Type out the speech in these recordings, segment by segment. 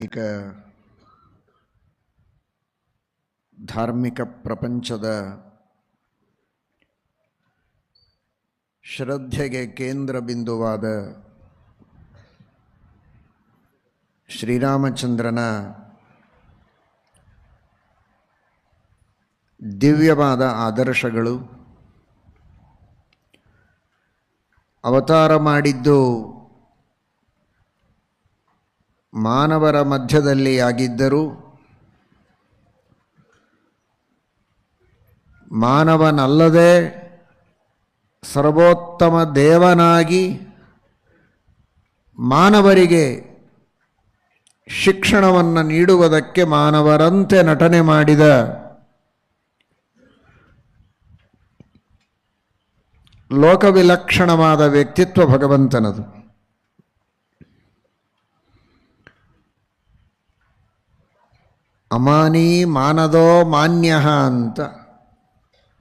ಈಗ ಧಾರ್ಮಿಕ ಪ್ರಪಂಚದ ಶ್ರದ್ಧೆಗೆ ಕೇಂದ್ರ ಬಿಂದುವಾದ ಶ್ರೀರಾಮಚಂದ್ರನ ದಿವ್ಯವಾದ ಆದರ್ಶಗಳು, ಅವತಾರ ಮಾಡಿದ್ದು ಮಾನವರ ಮಧ್ಯದಲ್ಲಿ ಆಗಿದ್ದರೂ ಮಾನವನಲ್ಲದೆ ಸರ್ವೋತ್ತಮ ದೇವನಾಗಿ ಮಾನವರಿಗೆ ಶಿಕ್ಷಣವನ್ನು ನೀಡುವುದಕ್ಕೆ ಮಾನವರಂತೆ ನಟನೆ ಮಾಡಿದ ಲೋಕವಿಲಕ್ಷಣವಾದ ವ್ಯಕ್ತಿತ್ವ ಭಗವಂತನದು. ಅಮಾನಿ ಮಾನದೋ ಮಾನ್ಯ ಅಂತ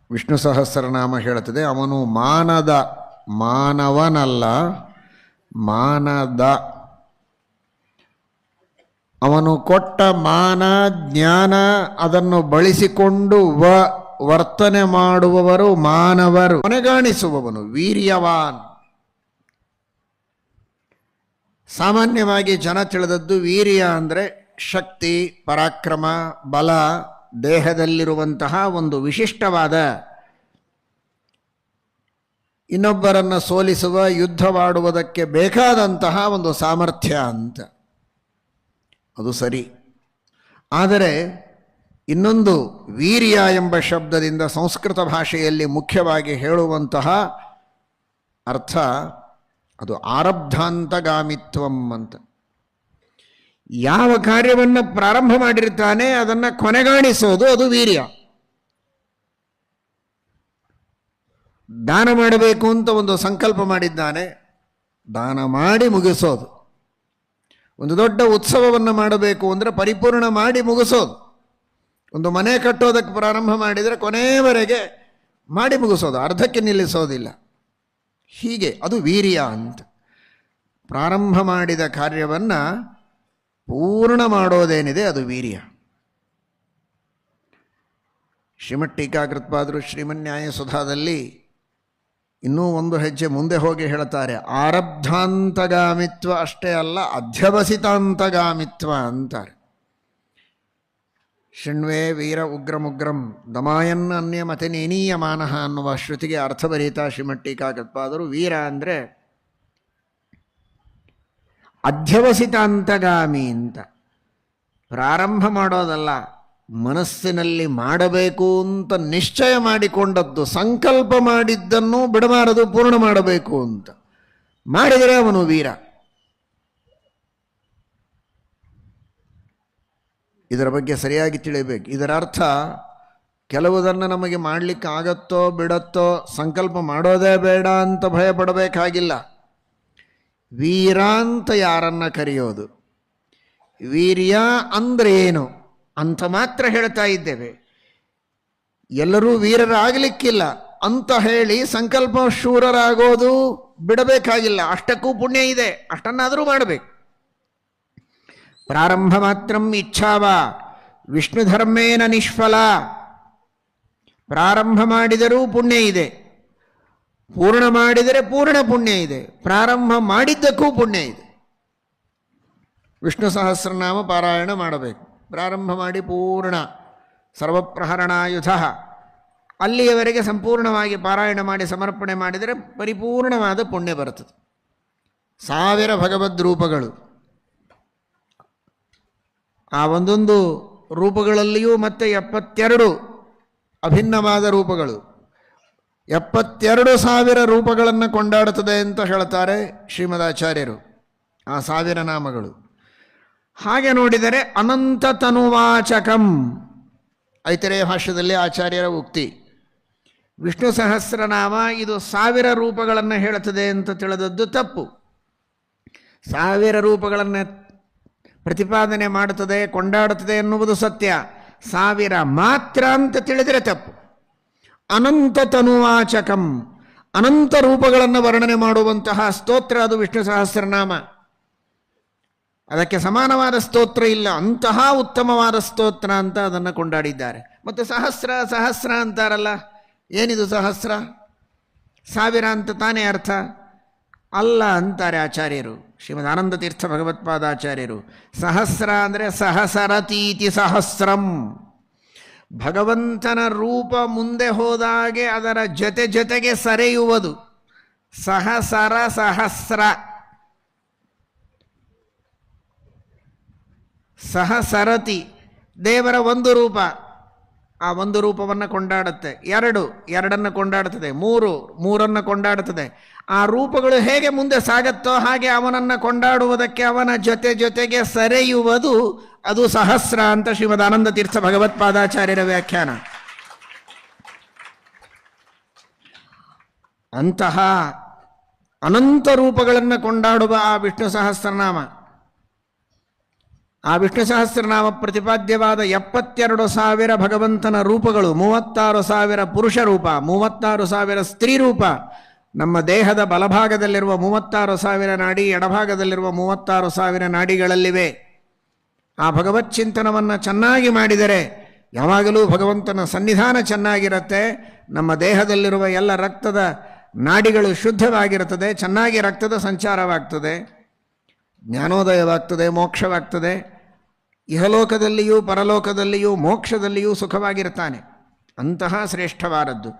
ವಿಷ್ಣು ಸಹಸ್ರನಾಮ ಹೇಳುತ್ತದೆ. ಅವನು ಮಾನದ, ಮಾನವನಲ್ಲ, ಮಾನದ. ಅವನು ಕೊಟ್ಟ ಮಾನ ಜ್ಞಾನ ಅದನ್ನು ಬಳಸಿಕೊಂಡು ವರ್ತನೆ ಮಾಡುವವರು ಮಾನವರು. ಕೊನೆಗಾಣಿಸುವವನು ವೀರ್ಯವಾನ್. ಸಾಮಾನ್ಯವಾಗಿ ಜನ ತಿಳಿದದ್ದು ವೀರ್ಯ ಅಂದರೆ ಶಕ್ತಿ, ಪರಾಕ್ರಮ, ಬಲ, ದೇಹದಲ್ಲಿರುವಂತಹ ಒಂದು ವಿಶಿಷ್ಟವಾದ ಇನ್ನೊಬ್ಬರನ್ನು ಸೋಲಿಸುವ, ಯುದ್ಧವಾಡುವುದಕ್ಕೆ ಬೇಕಾದಂತಹ ಒಂದು ಸಾಮರ್ಥ್ಯ ಅಂತ. ಅದು ಸರಿ. ಆದರೆ ಇನ್ನೊಂದು ವೀರ್ಯ ಎಂಬ ಶಬ್ದದಿಂದ ಸಂಸ್ಕೃತ ಭಾಷೆಯಲ್ಲಿ ಮುಖ್ಯವಾಗಿ ಹೇಳುವಂತಹ ಅರ್ಥ ಅದು ಆರಬ್ಧಾಂತಗಾಮಿತ್ವಂ ಅಂತ. ಯಾವ ಕಾರ್ಯವನ್ನು ಪ್ರಾರಂಭ ಮಾಡಿರ್ತಾನೆ ಅದನ್ನು ಕೊನೆಗಾಣಿಸೋದು, ಅದು ವೀರ್ಯ. ದಾನ ಮಾಡಬೇಕು ಅಂತ ಒಂದು ಸಂಕಲ್ಪ ಮಾಡಿದ್ದಾನೆ, ದಾನ ಮಾಡಿ ಮುಗಿಸೋದು. ಒಂದು ದೊಡ್ಡ ಉತ್ಸವವನ್ನು ಮಾಡಬೇಕು ಅಂದರೆ ಪರಿಪೂರ್ಣ ಮಾಡಿ ಮುಗಿಸೋದು. ಒಂದು ಮನೆ ಕಟ್ಟೋದಕ್ಕೆ ಪ್ರಾರಂಭ ಮಾಡಿದರೆ ಕೊನೆಯವರೆಗೆ ಮಾಡಿ ಮುಗಿಸೋದು, ಅರ್ಧಕ್ಕೆ ನಿಲ್ಲಿಸೋದಿಲ್ಲ. ಹೀಗೆ ಅದು ವೀರ್ಯ ಅಂತ. ಪ್ರಾರಂಭ ಮಾಡಿದ ಕಾರ್ಯವನ್ನು ಪೂರ್ಣ ಮಾಡೋದೇನಿದೆ ಅದು ವೀರ್ಯ. ಶ್ರೀಮಠ್ ಟೀಕಾಕೃತ್ಪಾದರು ಶ್ರೀಮನ್ಯಾಯ ಸುಧಾದಲ್ಲಿ ಇನ್ನೂ ಒಂದು ಹೆಜ್ಜೆ ಮುಂದೆ ಹೋಗಿ ಹೇಳ್ತಾರೆ, ಆರಬ್ಧಾಂತಗಾಮಿತ್ವ ಅಷ್ಟೇ ಅಲ್ಲ, ಅಧ್ಯವಸಿತಾಂತಗಾಮಿತ್ವ ಅಂತಾರೆ. ಶೃಣ್ವೇ ವೀರ ಉಗ್ರಮುಗ್ರಂ ದಮಾಯನ್ ಅನ್ಯ ಮತನೇನೀಯ ಮಾನಃ ಅನ್ನುವ ಶ್ರುತಿಗೆ ಅರ್ಥ ಬರೀತಾ ಶ್ರೀಮಠ್ ಟೀಕಾಕೃತ್ಪಾದರು ವೀರ ಅಂದರೆ ಅಧ್ಯವಸಿತಾಂತಗಾಮಿ ಅಂತ. ಪ್ರಾರಂಭ ಮಾಡೋದಲ್ಲ, ಮನಸ್ಸಿನಲ್ಲಿ ಮಾಡಬೇಕು ಅಂತ ನಿಶ್ಚಯ ಮಾಡಿಕೊಂಡದ್ದು, ಸಂಕಲ್ಪ ಮಾಡಿದ್ದನ್ನು ಬಿಡಬಾರದು, ಪೂರ್ಣ ಮಾಡಬೇಕು ಅಂತ ಮಾಡಿದರೆ ಅವನು ವೀರ. ಇದರ ಬಗ್ಗೆ ಸರಿಯಾಗಿ ತಿಳಿಬೇಕು. ಇದರ ಅರ್ಥ ಕೆಲವುದನ್ನು ನಮಗೆ ಮಾಡಲಿಕ್ಕೆ ಆಗತ್ತೋ ಬಿಡತ್ತೋ, ಸಂಕಲ್ಪ ಮಾಡೋದೇ ಬೇಡ ಅಂತ ಭಯ ಪಡಬೇಕಾಗಿಲ್ಲ. ವೀರ ಅಂತ ಯಾರನ್ನ ಕರೆಯೋದು, ವೀರ್ಯ ಅಂದ್ರೆ ಏನು ಅಂತ ಮಾತ್ರ ಹೇಳ್ತಾ ಇದ್ದೇವೆ. ಎಲ್ಲರೂ ವೀರರಾಗಲಿಕ್ಕಿಲ್ಲ ಅಂತ ಹೇಳಿ ಸಂಕಲ್ಪ ಶೂರರಾಗೋದು ಬಿಡಬೇಕಾಗಿಲ್ಲ. ಅಷ್ಟಕ್ಕೂ ಪುಣ್ಯ ಇದೆ, ಅಷ್ಟನ್ನಾದರೂ ಮಾಡಬೇಕು. ಪ್ರಾರಂಭ ಮಾತ್ರಂ ಇಚ್ಛಾವ ವಿಷ್ಣು ಧರ್ಮೇನ ನಿಷ್ಫಲ. ಪ್ರಾರಂಭ ಮಾಡಿದರೂ ಪುಣ್ಯ ಇದೆ, ಪೂರ್ಣ ಮಾಡಿದರೆ ಪೂರ್ಣ ಪುಣ್ಯ ಇದೆ. ಪ್ರಾರಂಭ ಮಾಡಿದ್ದಕ್ಕೂ ಪುಣ್ಯ ಇದೆ. ವಿಷ್ಣು ಸಹಸ್ರನಾಮ ಪಾರಾಯಣ ಮಾಡಬೇಕು. ಪ್ರಾರಂಭ ಮಾಡಿ ಪೂರ್ಣ ಸರ್ವಪ್ರಹರಣಾಯುಧ ಅಲ್ಲಿಯವರೆಗೆ ಸಂಪೂರ್ಣವಾಗಿ ಪಾರಾಯಣ ಮಾಡಿ ಸಮರ್ಪಣೆ ಮಾಡಿದರೆ ಪರಿಪೂರ್ಣವಾದ ಪುಣ್ಯ ಬರುತ್ತದೆ. 1000 ಭಗವದ್ ರೂಪಗಳು, ಆ ಒಂದೊಂದು ರೂಪಗಳಲ್ಲಿಯೂ ಮತ್ತೆ 72 ಅಭಿನ್ನವಾದ ರೂಪಗಳು, 72,000 ರೂಪಗಳನ್ನು ಕೊಂಡಾಡುತ್ತದೆ ಅಂತ ಹೇಳ್ತಾರೆ ಶ್ರೀಮದಾಚಾರ್ಯರು. ಆ 1000 ನಾಮಗಳು. ಹಾಗೆ ನೋಡಿದರೆ ಅನಂತ ತನುವಾಚಕಂ, ಐತರೇಯ ಭಾಷ್ಯದಲ್ಲಿ ಆಚಾರ್ಯರ ಉಕ್ತಿ. ವಿಷ್ಣು ಸಹಸ್ರನಾಮ ಇದು 1000 ರೂಪಗಳನ್ನು ಹೇಳುತ್ತದೆ ಅಂತ ತಿಳಿದದ್ದು ತಪ್ಪು. 1000 ರೂಪಗಳನ್ನು ಪ್ರತಿಪಾದನೆ ಮಾಡುತ್ತದೆ, ಕೊಂಡಾಡುತ್ತದೆ ಎನ್ನುವುದು ಸತ್ಯ. 1000 ಮಾತ್ರ ಅಂತ ತಿಳಿದರೆ ತಪ್ಪು. ಅನಂತ ತನುವಾಚಕಂ, ಅನಂತ ರೂಪಗಳನ್ನು ವರ್ಣನೆ ಮಾಡುವಂತಹ ಸ್ತೋತ್ರ ಅದು ವಿಷ್ಣು ಸಹಸ್ರನಾಮ. ಅದಕ್ಕೆ ಸಮಾನವಾದ ಸ್ತೋತ್ರ ಇಲ್ಲ, ಅಂತಹ ಉತ್ತಮವಾದ ಸ್ತೋತ್ರ ಅಂತ ಅದನ್ನು ಕೊಂಡಾಡಿದ್ದಾರೆ. ಮತ್ತು ಸಹಸ್ರ ಸಹಸ್ರ ಅಂತಾರಲ್ಲ, ಏನಿದು ಸಹಸ್ರ? ಸಾವಿರ ಅಂತ ತಾನೇ ಅರ್ಥ ಅಲ್ಲ ಅಂತಾರೆ ಆಚಾರ್ಯರು, ಶ್ರೀಮದ್ ಆನಂದ ತೀರ್ಥ ಭಗವತ್ಪಾದಾಚಾರ್ಯರು. ಸಹಸ್ರ ಅಂದರೆ ಸಹಸರತೀತಿ ಸಹಸ್ರಂ, ಭಗವಂತನ ರೂಪ ಮುಂದೆ ಹೋದಾಗೆ ಅದರ ಜೊತೆ ಜೊತೆಗೆ ಸರೆಯುವುದು. ಸಹಸರ ಸಹಸ್ರ, ಸಹಸರತಿ ದೇವರ ಒಂದು ರೂಪ, ಆ ಒಂದು ರೂಪವನ್ನು ಕೊಂಡಾಡುತ್ತೆ. ಎರಡನ್ನು ಕೊಂಡಾಡುತ್ತದೆ. ಮೂರನ್ನು ಕೊಂಡಾಡುತ್ತದೆ. ಆ ರೂಪಗಳು ಹೇಗೆ ಮುಂದೆ ಸಾಗತ್ತೋ ಹಾಗೆ ಅವನನ್ನು ಕೊಂಡಾಡುವುದಕ್ಕೆ ಅವನ ಜೊತೆ ಜೊತೆಗೆ ಸರೆಯುವುದು, ಅದು ಸಹಸ್ರ ಅಂತ ಶ್ರೀಮದ್ ಆನಂದ ತೀರ್ಥ ಭಗವತ್ಪಾದಾಚಾರ್ಯರ ವ್ಯಾಖ್ಯಾನ. ಅಂತಹ ಅನಂತ ರೂಪಗಳನ್ನು ಕೊಂಡಾಡುವ ಆ ವಿಷ್ಣು ಸಹಸ್ರನಾಮ, ಆ ವಿಷ್ಣು ಸಹಸ್ರನಾಮ ಪ್ರತಿಪಾದ್ಯವಾದ 72,000 ಭಗವಂತನ ರೂಪಗಳು, 36,000 ಪುರುಷ ರೂಪ, 36,000 ಸ್ತ್ರೀ ರೂಪ. ನಮ್ಮ ದೇಹದ ಬಲಭಾಗದಲ್ಲಿರುವ 36,000 ನಾಡಿ, ಎಡಭಾಗದಲ್ಲಿರುವ 36,000 ನಾಡಿಗಳಲ್ಲಿವೆ. ಆ ಭಗವತ್ ಚಿಂತನವನ್ನು ಚೆನ್ನಾಗಿ ಮಾಡಿದರೆ ಯಾವಾಗಲೂ ಭಗವಂತನ ಸನ್ನಿಧಾನ ಚೆನ್ನಾಗಿರುತ್ತೆ. ನಮ್ಮ ದೇಹದಲ್ಲಿರುವ ಎಲ್ಲ ರಕ್ತದ ನಾಡಿಗಳು ಶುದ್ಧವಾಗಿರುತ್ತದೆ, ಚೆನ್ನಾಗಿ ರಕ್ತದ ಸಂಚಾರವಾಗ್ತದೆ, ಜ್ಞಾನೋದಯವಾಗ್ತದೆ, ಮೋಕ್ಷವಾಗ್ತದೆ. ಇಹಲೋಕದಲ್ಲಿಯೂ ಪರಲೋಕದಲ್ಲಿಯೂ ಮೋಕ್ಷದಲ್ಲಿಯೂ ಸುಖವಾಗಿರ್ತಾನೆ. ಅಂತಹ ಶ್ರೇಷ್ಠವಾದದ್ದು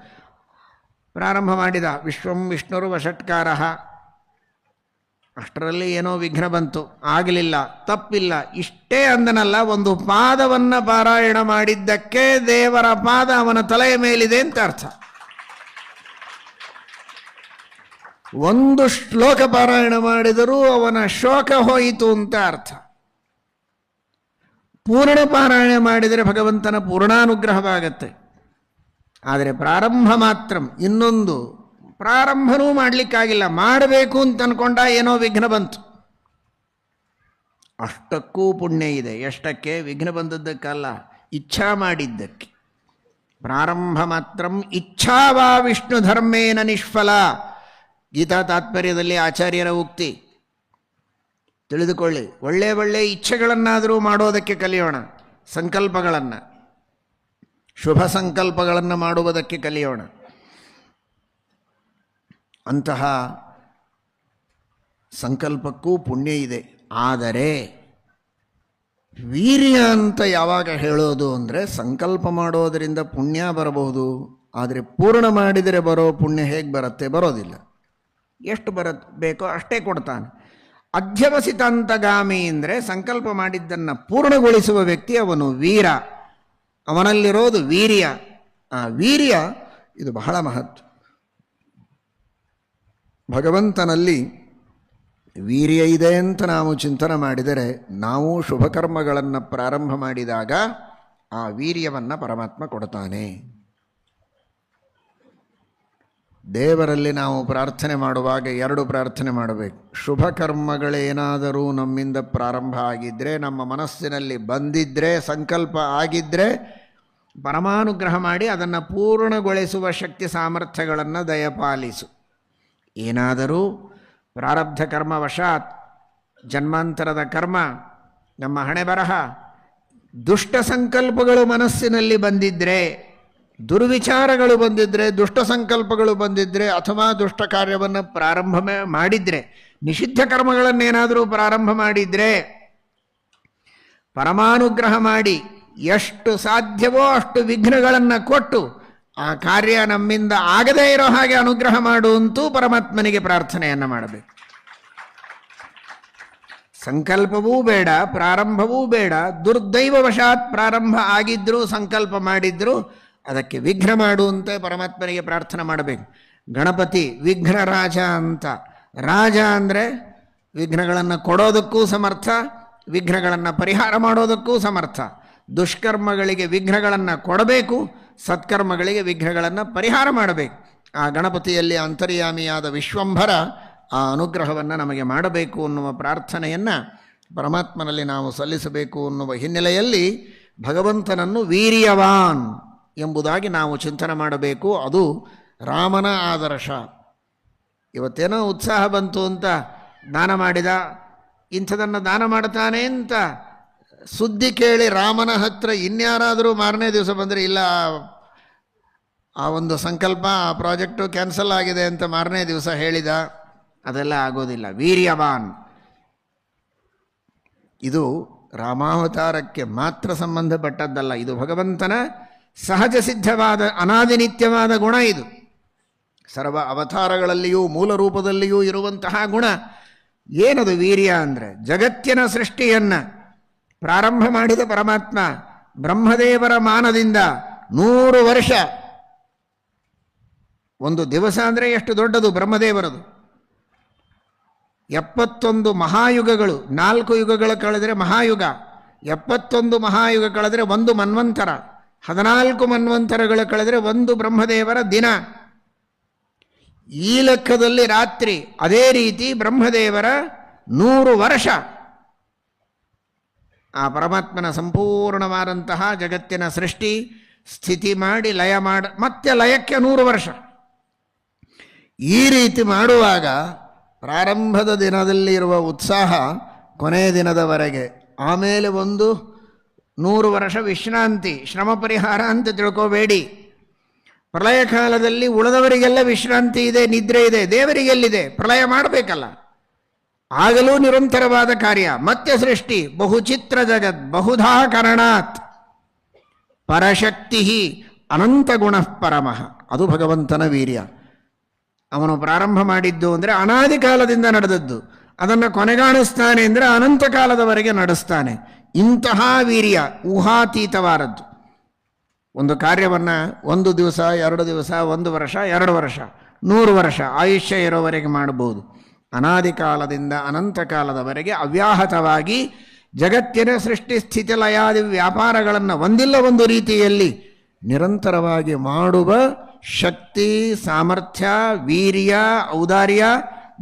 ಪ್ರಾರಂಭ ಮಾಡಿದ. ವಿಶ್ವಂ ವಿಷ್ಣುರು ವಷಟ್ಕಾರ, ಅಷ್ಟರಲ್ಲಿ ಏನೋ ವಿಘ್ನ ಬಂತು, ಆಗಲಿಲ್ಲ, ತಪ್ಪಿಲ್ಲ, ಇಷ್ಟೇ ಅಂದನಲ್ಲ, ಒಂದು ಪಾದವನ್ನು ಪಾರಾಯಣ ಮಾಡಿದ್ದಕ್ಕೆ ದೇವರ ಪಾದ ಅವನ ತಲೆಯ ಮೇಲಿದೆ ಅಂತ ಅರ್ಥ. ಒಂದು ಶ್ಲೋಕ ಪಾರಾಯಣ ಮಾಡಿದರೂ ಅವನ ಶೋಕ ಹೋಯಿತು ಅಂತ ಅರ್ಥ. ಪೂರ್ಣ ಪಾರಾಯಣ ಮಾಡಿದರೆ ಭಗವಂತನ ಪೂರ್ಣಾನುಗ್ರಹವಾಗತ್ತೆ. ಆದರೆ ಪ್ರಾರಂಭ ಮಾತ್ರ, ಇನ್ನೊಂದು ಪ್ರಾರಂಭನೂ ಮಾಡಲಿಕ್ಕಾಗಿಲ್ಲ, ಮಾಡಬೇಕು ಅಂತ ಅನ್ಕೊಂಡ, ಏನೋ ವಿಘ್ನ ಬಂತು. ಅಷ್ಟಕ್ಕೂ ಪುಣ್ಯ ಇದೆ. ಎಷ್ಟಕ್ಕೆ? ವಿಘ್ನ ಬಂದದ್ದಕ್ಕಲ್ಲ, ಇಚ್ಛಾ ಮಾಡಿದ್ದಕ್ಕೆ. ಪ್ರಾರಂಭ ಮಾತ್ರ ಇಚ್ಛಾವಾ ವಿಷ್ಣು ಧರ್ಮೇನ ನಿಷ್ಫಲ. ಗೀತಾ ತಾತ್ಪರ್ಯದಲ್ಲಿ ಆಚಾರ್ಯರ ಉಕ್ತಿ ತಿಳಿದುಕೊಳ್ಳಿ. ಒಳ್ಳೆ ಇಚ್ಛೆಗಳನ್ನಾದರೂ ಮಾಡೋದಕ್ಕೆ ಕಲಿಯೋಣ, ಸಂಕಲ್ಪಗಳನ್ನು, ಶುಭ ಸಂಕಲ್ಪಗಳನ್ನು ಮಾಡುವುದಕ್ಕೆ ಕಲಿಯೋಣ. ಅಂತಹ ಸಂಕಲ್ಪಕ್ಕೂ ಪುಣ್ಯ ಇದೆ. ಆದರೆ ವೀರ್ಯ ಅಂತ ಯಾವಾಗ ಹೇಳೋದು ಅಂದರೆ, ಸಂಕಲ್ಪ ಮಾಡೋದರಿಂದ ಪುಣ್ಯ ಬರಬಹುದು, ಆದರೆ ಪೂರ್ಣ ಮಾಡಿದರೆ ಬರೋ ಪುಣ್ಯ ಹೇಗೆ ಬರುತ್ತೆ? ಬರೋದಿಲ್ಲ. ಎಷ್ಟು ಬೇಕೋ ಅಷ್ಟೇ ಕೊಡ್ತಾನೆ. ಅಧ್ಯವಸಿತಾಂತಗಾಮಿ ಅಂದರೆ ಸಂಕಲ್ಪ ಮಾಡಿದ್ದನ್ನು ಪೂರ್ಣಗೊಳಿಸುವ ವ್ಯಕ್ತಿ, ಅವನು ವೀರ. ಅವನಲ್ಲಿರೋದು ವೀರ್ಯ. ಆ ವೀರ್ಯ ಇದು ಬಹಳ ಮಹತ್ವ. ಭಗವಂತನಲ್ಲಿ ವೀರ್ಯ ಇದೆ ಅಂತ ನಾವು ಚಿಂತನೆ ಮಾಡಿದರೆ, ನಾವು ಶುಭಕರ್ಮಗಳನ್ನು ಪ್ರಾರಂಭ ಮಾಡಿದಾಗ ಆ ವೀರ್ಯವನ್ನು ಪರಮಾತ್ಮ ಕೊಡ್ತಾನೆ. ದೇವರಲ್ಲಿ ನಾವು ಪ್ರಾರ್ಥನೆ ಮಾಡುವಾಗ 2 ಪ್ರಾರ್ಥನೆ ಮಾಡಬೇಕು. ಶುಭ ಕರ್ಮಗಳೇನಾದರೂ ನಮ್ಮಿಂದ ಪ್ರಾರಂಭ ಆಗಿದ್ದರೆ, ನಮ್ಮ ಮನಸ್ಸಿನಲ್ಲಿ ಬಂದಿದ್ದರೆ, ಸಂಕಲ್ಪ ಆಗಿದ್ದರೆ ಪರಮಾನುಗ್ರಹ ಮಾಡಿ ಅದನ್ನು ಪೂರ್ಣಗೊಳಿಸುವ ಶಕ್ತಿ ಸಾಮರ್ಥ್ಯಗಳನ್ನು ದಯಪಾಲಿಸು. ಏನಾದರೂ ಪ್ರಾರಬ್ಧ ಕರ್ಮವಶಾತ್, ಜನ್ಮಾಂತರದ ಕರ್ಮ, ನಮ್ಮ ಹಣೆ ಬರಹ, ದುಷ್ಟ ಸಂಕಲ್ಪಗಳು ಮನಸ್ಸಿನಲ್ಲಿ ಬಂದಿದ್ದರೆ, ದುರ್ವಿಚಾರಗಳು ಬಂದಿದ್ದರೆ, ದುಷ್ಟ ಸಂಕಲ್ಪಗಳು ಬಂದಿದ್ದರೆ, ಅಥವಾ ದುಷ್ಟ ಕಾರ್ಯವನ್ನು ಪ್ರಾರಂಭ ಮಾಡಿದರೆ, ನಿಷಿದ್ಧ ಕರ್ಮಗಳನ್ನೇನಾದರೂ ಪ್ರಾರಂಭ ಮಾಡಿದರೆ, ಪರಮಾನುಗ್ರಹ ಮಾಡಿ ಎಷ್ಟು ಸಾಧ್ಯವೋ ಅಷ್ಟು ವಿಘ್ನಗಳನ್ನು ಕೊಟ್ಟು ಆ ಕಾರ್ಯ ನಮ್ಮಿಂದ ಆಗದೇ ಇರೋ ಹಾಗೆ ಅನುಗ್ರಹ ಮಾಡುವಂತೂ ಪರಮಾತ್ಮನಿಗೆ ಪ್ರಾರ್ಥನೆಯನ್ನು ಮಾಡಬೇಕು. ಸಂಕಲ್ಪವೂ ಬೇಡ, ಪ್ರಾರಂಭವೂ ಬೇಡ. ದುರ್ದೈವವಶಾತ್ ಪ್ರಾರಂಭ ಆಗಿದ್ದರೂ, ಸಂಕಲ್ಪ ಮಾಡಿದ್ರೂ ಅದಕ್ಕೆ ವಿಘ್ನ ಮಾಡುವಂತೆ ಪರಮಾತ್ಮನಿಗೆ ಪ್ರಾರ್ಥನೆ ಮಾಡಬೇಕು. ಗಣಪತಿ ವಿಘ್ನ ರಾಜ ಅಂತ. ರಾಜ ಅಂದರೆ ವಿಘ್ನಗಳನ್ನು ಕೊಡೋದಕ್ಕೂ ಸಮರ್ಥ, ವಿಘ್ನಗಳನ್ನು ಪರಿಹಾರ ಮಾಡೋದಕ್ಕೂ ಸಮರ್ಥ. ದುಷ್ಕರ್ಮಗಳಿಗೆ ವಿಘ್ನಗಳನ್ನು ಕೊಡಬೇಕು, ಸತ್ಕರ್ಮಗಳಿಗೆ ವಿಘ್ನಗಳನ್ನು ಪರಿಹಾರ ಮಾಡಬೇಕು. ಆ ಗಣಪತಿಯಲ್ಲಿ ಅಂತರ್ಯಾಮಿಯಾದ ವಿಶ್ವಂಭರ ಆ ಅನುಗ್ರಹವನ್ನು ನಮಗೆ ಮಾಡಬೇಕು ಅನ್ನುವ ಪ್ರಾರ್ಥನೆಯನ್ನು ಪರಮಾತ್ಮನಲ್ಲಿ ನಾವು ಸಲ್ಲಿಸಬೇಕು ಅನ್ನುವ ಹಿನ್ನೆಲೆಯಲ್ಲಿ ಭಗವಂತನನ್ನು ವೀರ್ಯವಾನ್ ಎಂಬುದಾಗಿ ನಾವು ಚಿಂತನೆ ಮಾಡಬೇಕು. ಅದು ರಾಮನ ಆದರ್ಶ. ಇವತ್ತೇನೋ ಉತ್ಸಾಹ ಬಂತು ಅಂತ ದಾನ ಮಾಡಿದ, ಇಂಥದನ್ನು ದಾನ ಮಾಡ್ತಾನೆ ಅಂತ ಸುದ್ದಿ ಕೇಳಿ ರಾಮನ ಹತ್ರ ಇನ್ಯಾರಾದರೂ ಮಾರನೇ ದಿವಸ ಬಂದರೆ ಇಲ್ಲ ಆ ಒಂದು ಸಂಕಲ್ಪ ಆ ಪ್ರಾಜೆಕ್ಟು ಕ್ಯಾನ್ಸಲ್ ಆಗಿದೆ ಅಂತ ಮಾರನೇ ದಿವಸ ಹೇಳಿದ, ಅದೆಲ್ಲ ಆಗೋದಿಲ್ಲ. ವೀರ್ಯವಾನ್ ಇದು ರಾಮಾವತಾರಕ್ಕೆ ಮಾತ್ರ ಸಂಬಂಧಪಟ್ಟದ್ದಲ್ಲ, ಇದು ಭಗವಂತನ ಸಹಜ ಸಿದ್ಧವಾದ ಅನಾದಿನಿತ್ಯವಾದ ಗುಣ. ಇದು ಸರ್ವ ಅವತಾರಗಳಲ್ಲಿಯೂ ಮೂಲ ರೂಪದಲ್ಲಿಯೂ ಇರುವಂತಹ ಗುಣ. ಏನದು ವೀರ್ಯ ಅಂದರೆ? ಜಗತ್ತಿನ ಸೃಷ್ಟಿಯನ್ನು ಪ್ರಾರಂಭ ಮಾಡಿದ ಪರಮಾತ್ಮ ಬ್ರಹ್ಮದೇವರ ಮಾನದಿಂದ 100 ವರ್ಷ, ಒಂದು ದಿವಸ ಅಂದರೆ ಎಷ್ಟು ದೊಡ್ಡದು ಬ್ರಹ್ಮದೇವರದು, 71 ಮಹಾಯುಗಗಳು, 4 ಯುಗಗಳ ಕಳೆದರೆ ಮಹಾಯುಗ, 71 ಮಹಾಯುಗ ಕಳೆದರೆ 1 ಮನ್ವಂತರ, 14 ಮನ್ವಂತರಗಳ ಕಳೆದರೆ 1 ಬ್ರಹ್ಮದೇವರ ದಿನ. ಈ ಲೆಕ್ಕದಲ್ಲಿ ರಾತ್ರಿ. ಅದೇ ರೀತಿ ಬ್ರಹ್ಮದೇವರ 100 ವರ್ಷ. ಆ ಪರಮಾತ್ಮನ ಸಂಪೂರ್ಣವಾದಂತಹ ಜಗತ್ತಿನ ಸೃಷ್ಟಿ ಸ್ಥಿತಿ ಮಾಡಿ ಲಯ ಮತ್ತೆ ಲಯಕ್ಕೆ 100 ವರ್ಷ. ಈ ರೀತಿ ಮಾಡುವಾಗ ಪ್ರಾರಂಭದ ದಿನದಲ್ಲಿ ಇರುವ ಉತ್ಸಾಹ ಕೊನೆಯ ದಿನದವರೆಗೆ, ಆಮೇಲೆ 100 ವರ್ಷ ವಿಶ್ರಾಂತಿ, ಶ್ರಮ ಪರಿಹಾರ ಅಂತ ತಿಳ್ಕೋಬೇಡಿ. ಪ್ರಳಯ ಕಾಲದಲ್ಲಿ ಉಳಿದವರಿಗೆಲ್ಲ ವಿಶ್ರಾಂತಿ ಇದೆ, ನಿದ್ರೆ ಇದೆ, ದೇವರಿಗೆಲ್ಲಿದೆ? ಪ್ರಳಯ ಮಾಡಬೇಕಲ್ಲ, ಆಗಲೂ ನಿರಂತರವಾದ ಕಾರ್ಯ. ಮತ್ತೆ ಸೃಷ್ಟಿ. ಬಹುಚಿತ್ರ ಜಗತ್ ಬಹುಧಾ ಕರಣಾತ್ ಪರಶಕ್ತಿ ಅನಂತ ಗುಣ ಪರಮಃ. ಅದು ಭಗವಂತನ ವೀರ್ಯ. ಅವನು ಪ್ರಾರಂಭ ಮಾಡಿದ್ದು ಅಂದರೆ ಅನಾದಿ ಕಾಲದಿಂದ ನಡೆದದ್ದು, ಅದನ್ನು ಕೊನೆಗಾಣಿಸ್ತಾನೆ ಅಂದರೆ ಅನಂತ ಕಾಲದವರೆಗೆ ನಡೆಸ್ತಾನೆ. ಇಂತಹ ವೀರ್ಯ ಊಹಾತೀತವಾದದ್ದು. ಒಂದು ಕಾರ್ಯವನ್ನು 1 ದಿವಸ, 2 ದಿವಸ, 1 ವರ್ಷ, 2 ವರ್ಷ, 100 ವರ್ಷ ಆಯುಷ್ಯ ಇರೋವರೆಗೆ ಮಾಡಬಹುದು. ಅನಾದಿ ಕಾಲದಿಂದ ಅನಂತ ಕಾಲದವರೆಗೆ ಅವ್ಯಾಹತವಾಗಿ ಜಗತ್ತಿನ ಸೃಷ್ಟಿ ಸ್ಥಿತಿ ಲಯಾದಿ ವ್ಯಾಪಾರಗಳನ್ನು ಒಂದಿಲ್ಲ ಒಂದು ರೀತಿಯಲ್ಲಿ ನಿರಂತರವಾಗಿ ಮಾಡುವ ಶಕ್ತಿ, ಸಾಮರ್ಥ್ಯ, ವೀರ್ಯ, ಔದಾರ್ಯ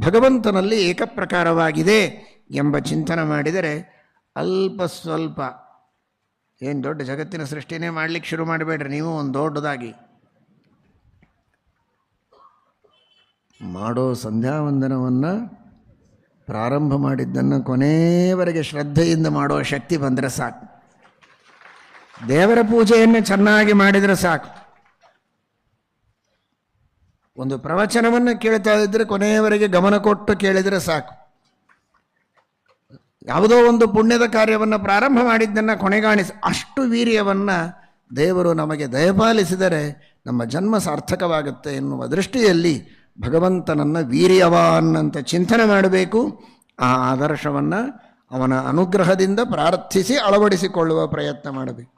ಭಗವಂತನಲ್ಲಿ ಏಕಪ್ರಕಾರವಾಗಿದೆ ಎಂಬ ಚಿಂತನೆ ಮಾಡಿದರೆ ಅಲ್ಪ ಸ್ವಲ್ಪ, ಏನು ದೊಡ್ಡ ಜಗತ್ತಿನ ಸೃಷ್ಟಿನೇ ಮಾಡಲಿಕ್ಕೆ ಶುರು ಮಾಡಬೇಡ್ರಿ ನೀವು. ಒಂದು ದೊಡ್ಡದಾಗಿ ಮಾಡೋ ಸಂಧ್ಯಾವಂದನವನ್ನು ಪ್ರಾರಂಭ ಮಾಡಿದ್ದನ್ನು ಕೊನೆಯವರೆಗೆ ಶ್ರದ್ಧೆಯಿಂದ ಮಾಡೋ ಶಕ್ತಿ ಬಂದರೆ ಸಾಕು. ದೇವರ ಪೂಜೆಯನ್ನು ಚೆನ್ನಾಗಿ ಮಾಡಿದರೆ ಸಾಕು. ಒಂದು ಪ್ರವಚನವನ್ನು ಕೇಳ್ತಾ ಇದ್ದರೆ ಕೊನೆಯವರೆಗೆ ಗಮನ ಕೊಟ್ಟು ಕೇಳಿದರೆ ಸಾಕು. ಯಾವುದೋ ಒಂದು ಪುಣ್ಯದ ಕಾರ್ಯವನ್ನು ಪ್ರಾರಂಭ ಮಾಡಿದ್ದನ್ನು ಕೊನೆಗಾಣಿಸಿ, ಅಷ್ಟು ವೀರ್ಯವನ್ನು ದೇವರು ನಮಗೆ ದಯಪಾಲಿಸಿದರೆ ನಮ್ಮ ಜನ್ಮ ಸಾರ್ಥಕವಾಗುತ್ತೆ ಎನ್ನುವ ದೃಷ್ಟಿಯಲ್ಲಿ ಭಗವಂತನನ್ನು ವೀರ್ಯವಾನ್ ಅಂತ ಚಿಂತನೆ ಮಾಡಬೇಕು. ಆ ಆದರ್ಶವನ್ನು ಅವನ ಅನುಗ್ರಹದಿಂದ ಪ್ರಾರ್ಥಿಸಿ ಅಳವಡಿಸಿಕೊಳ್ಳುವ ಪ್ರಯತ್ನ ಮಾಡಬೇಕು.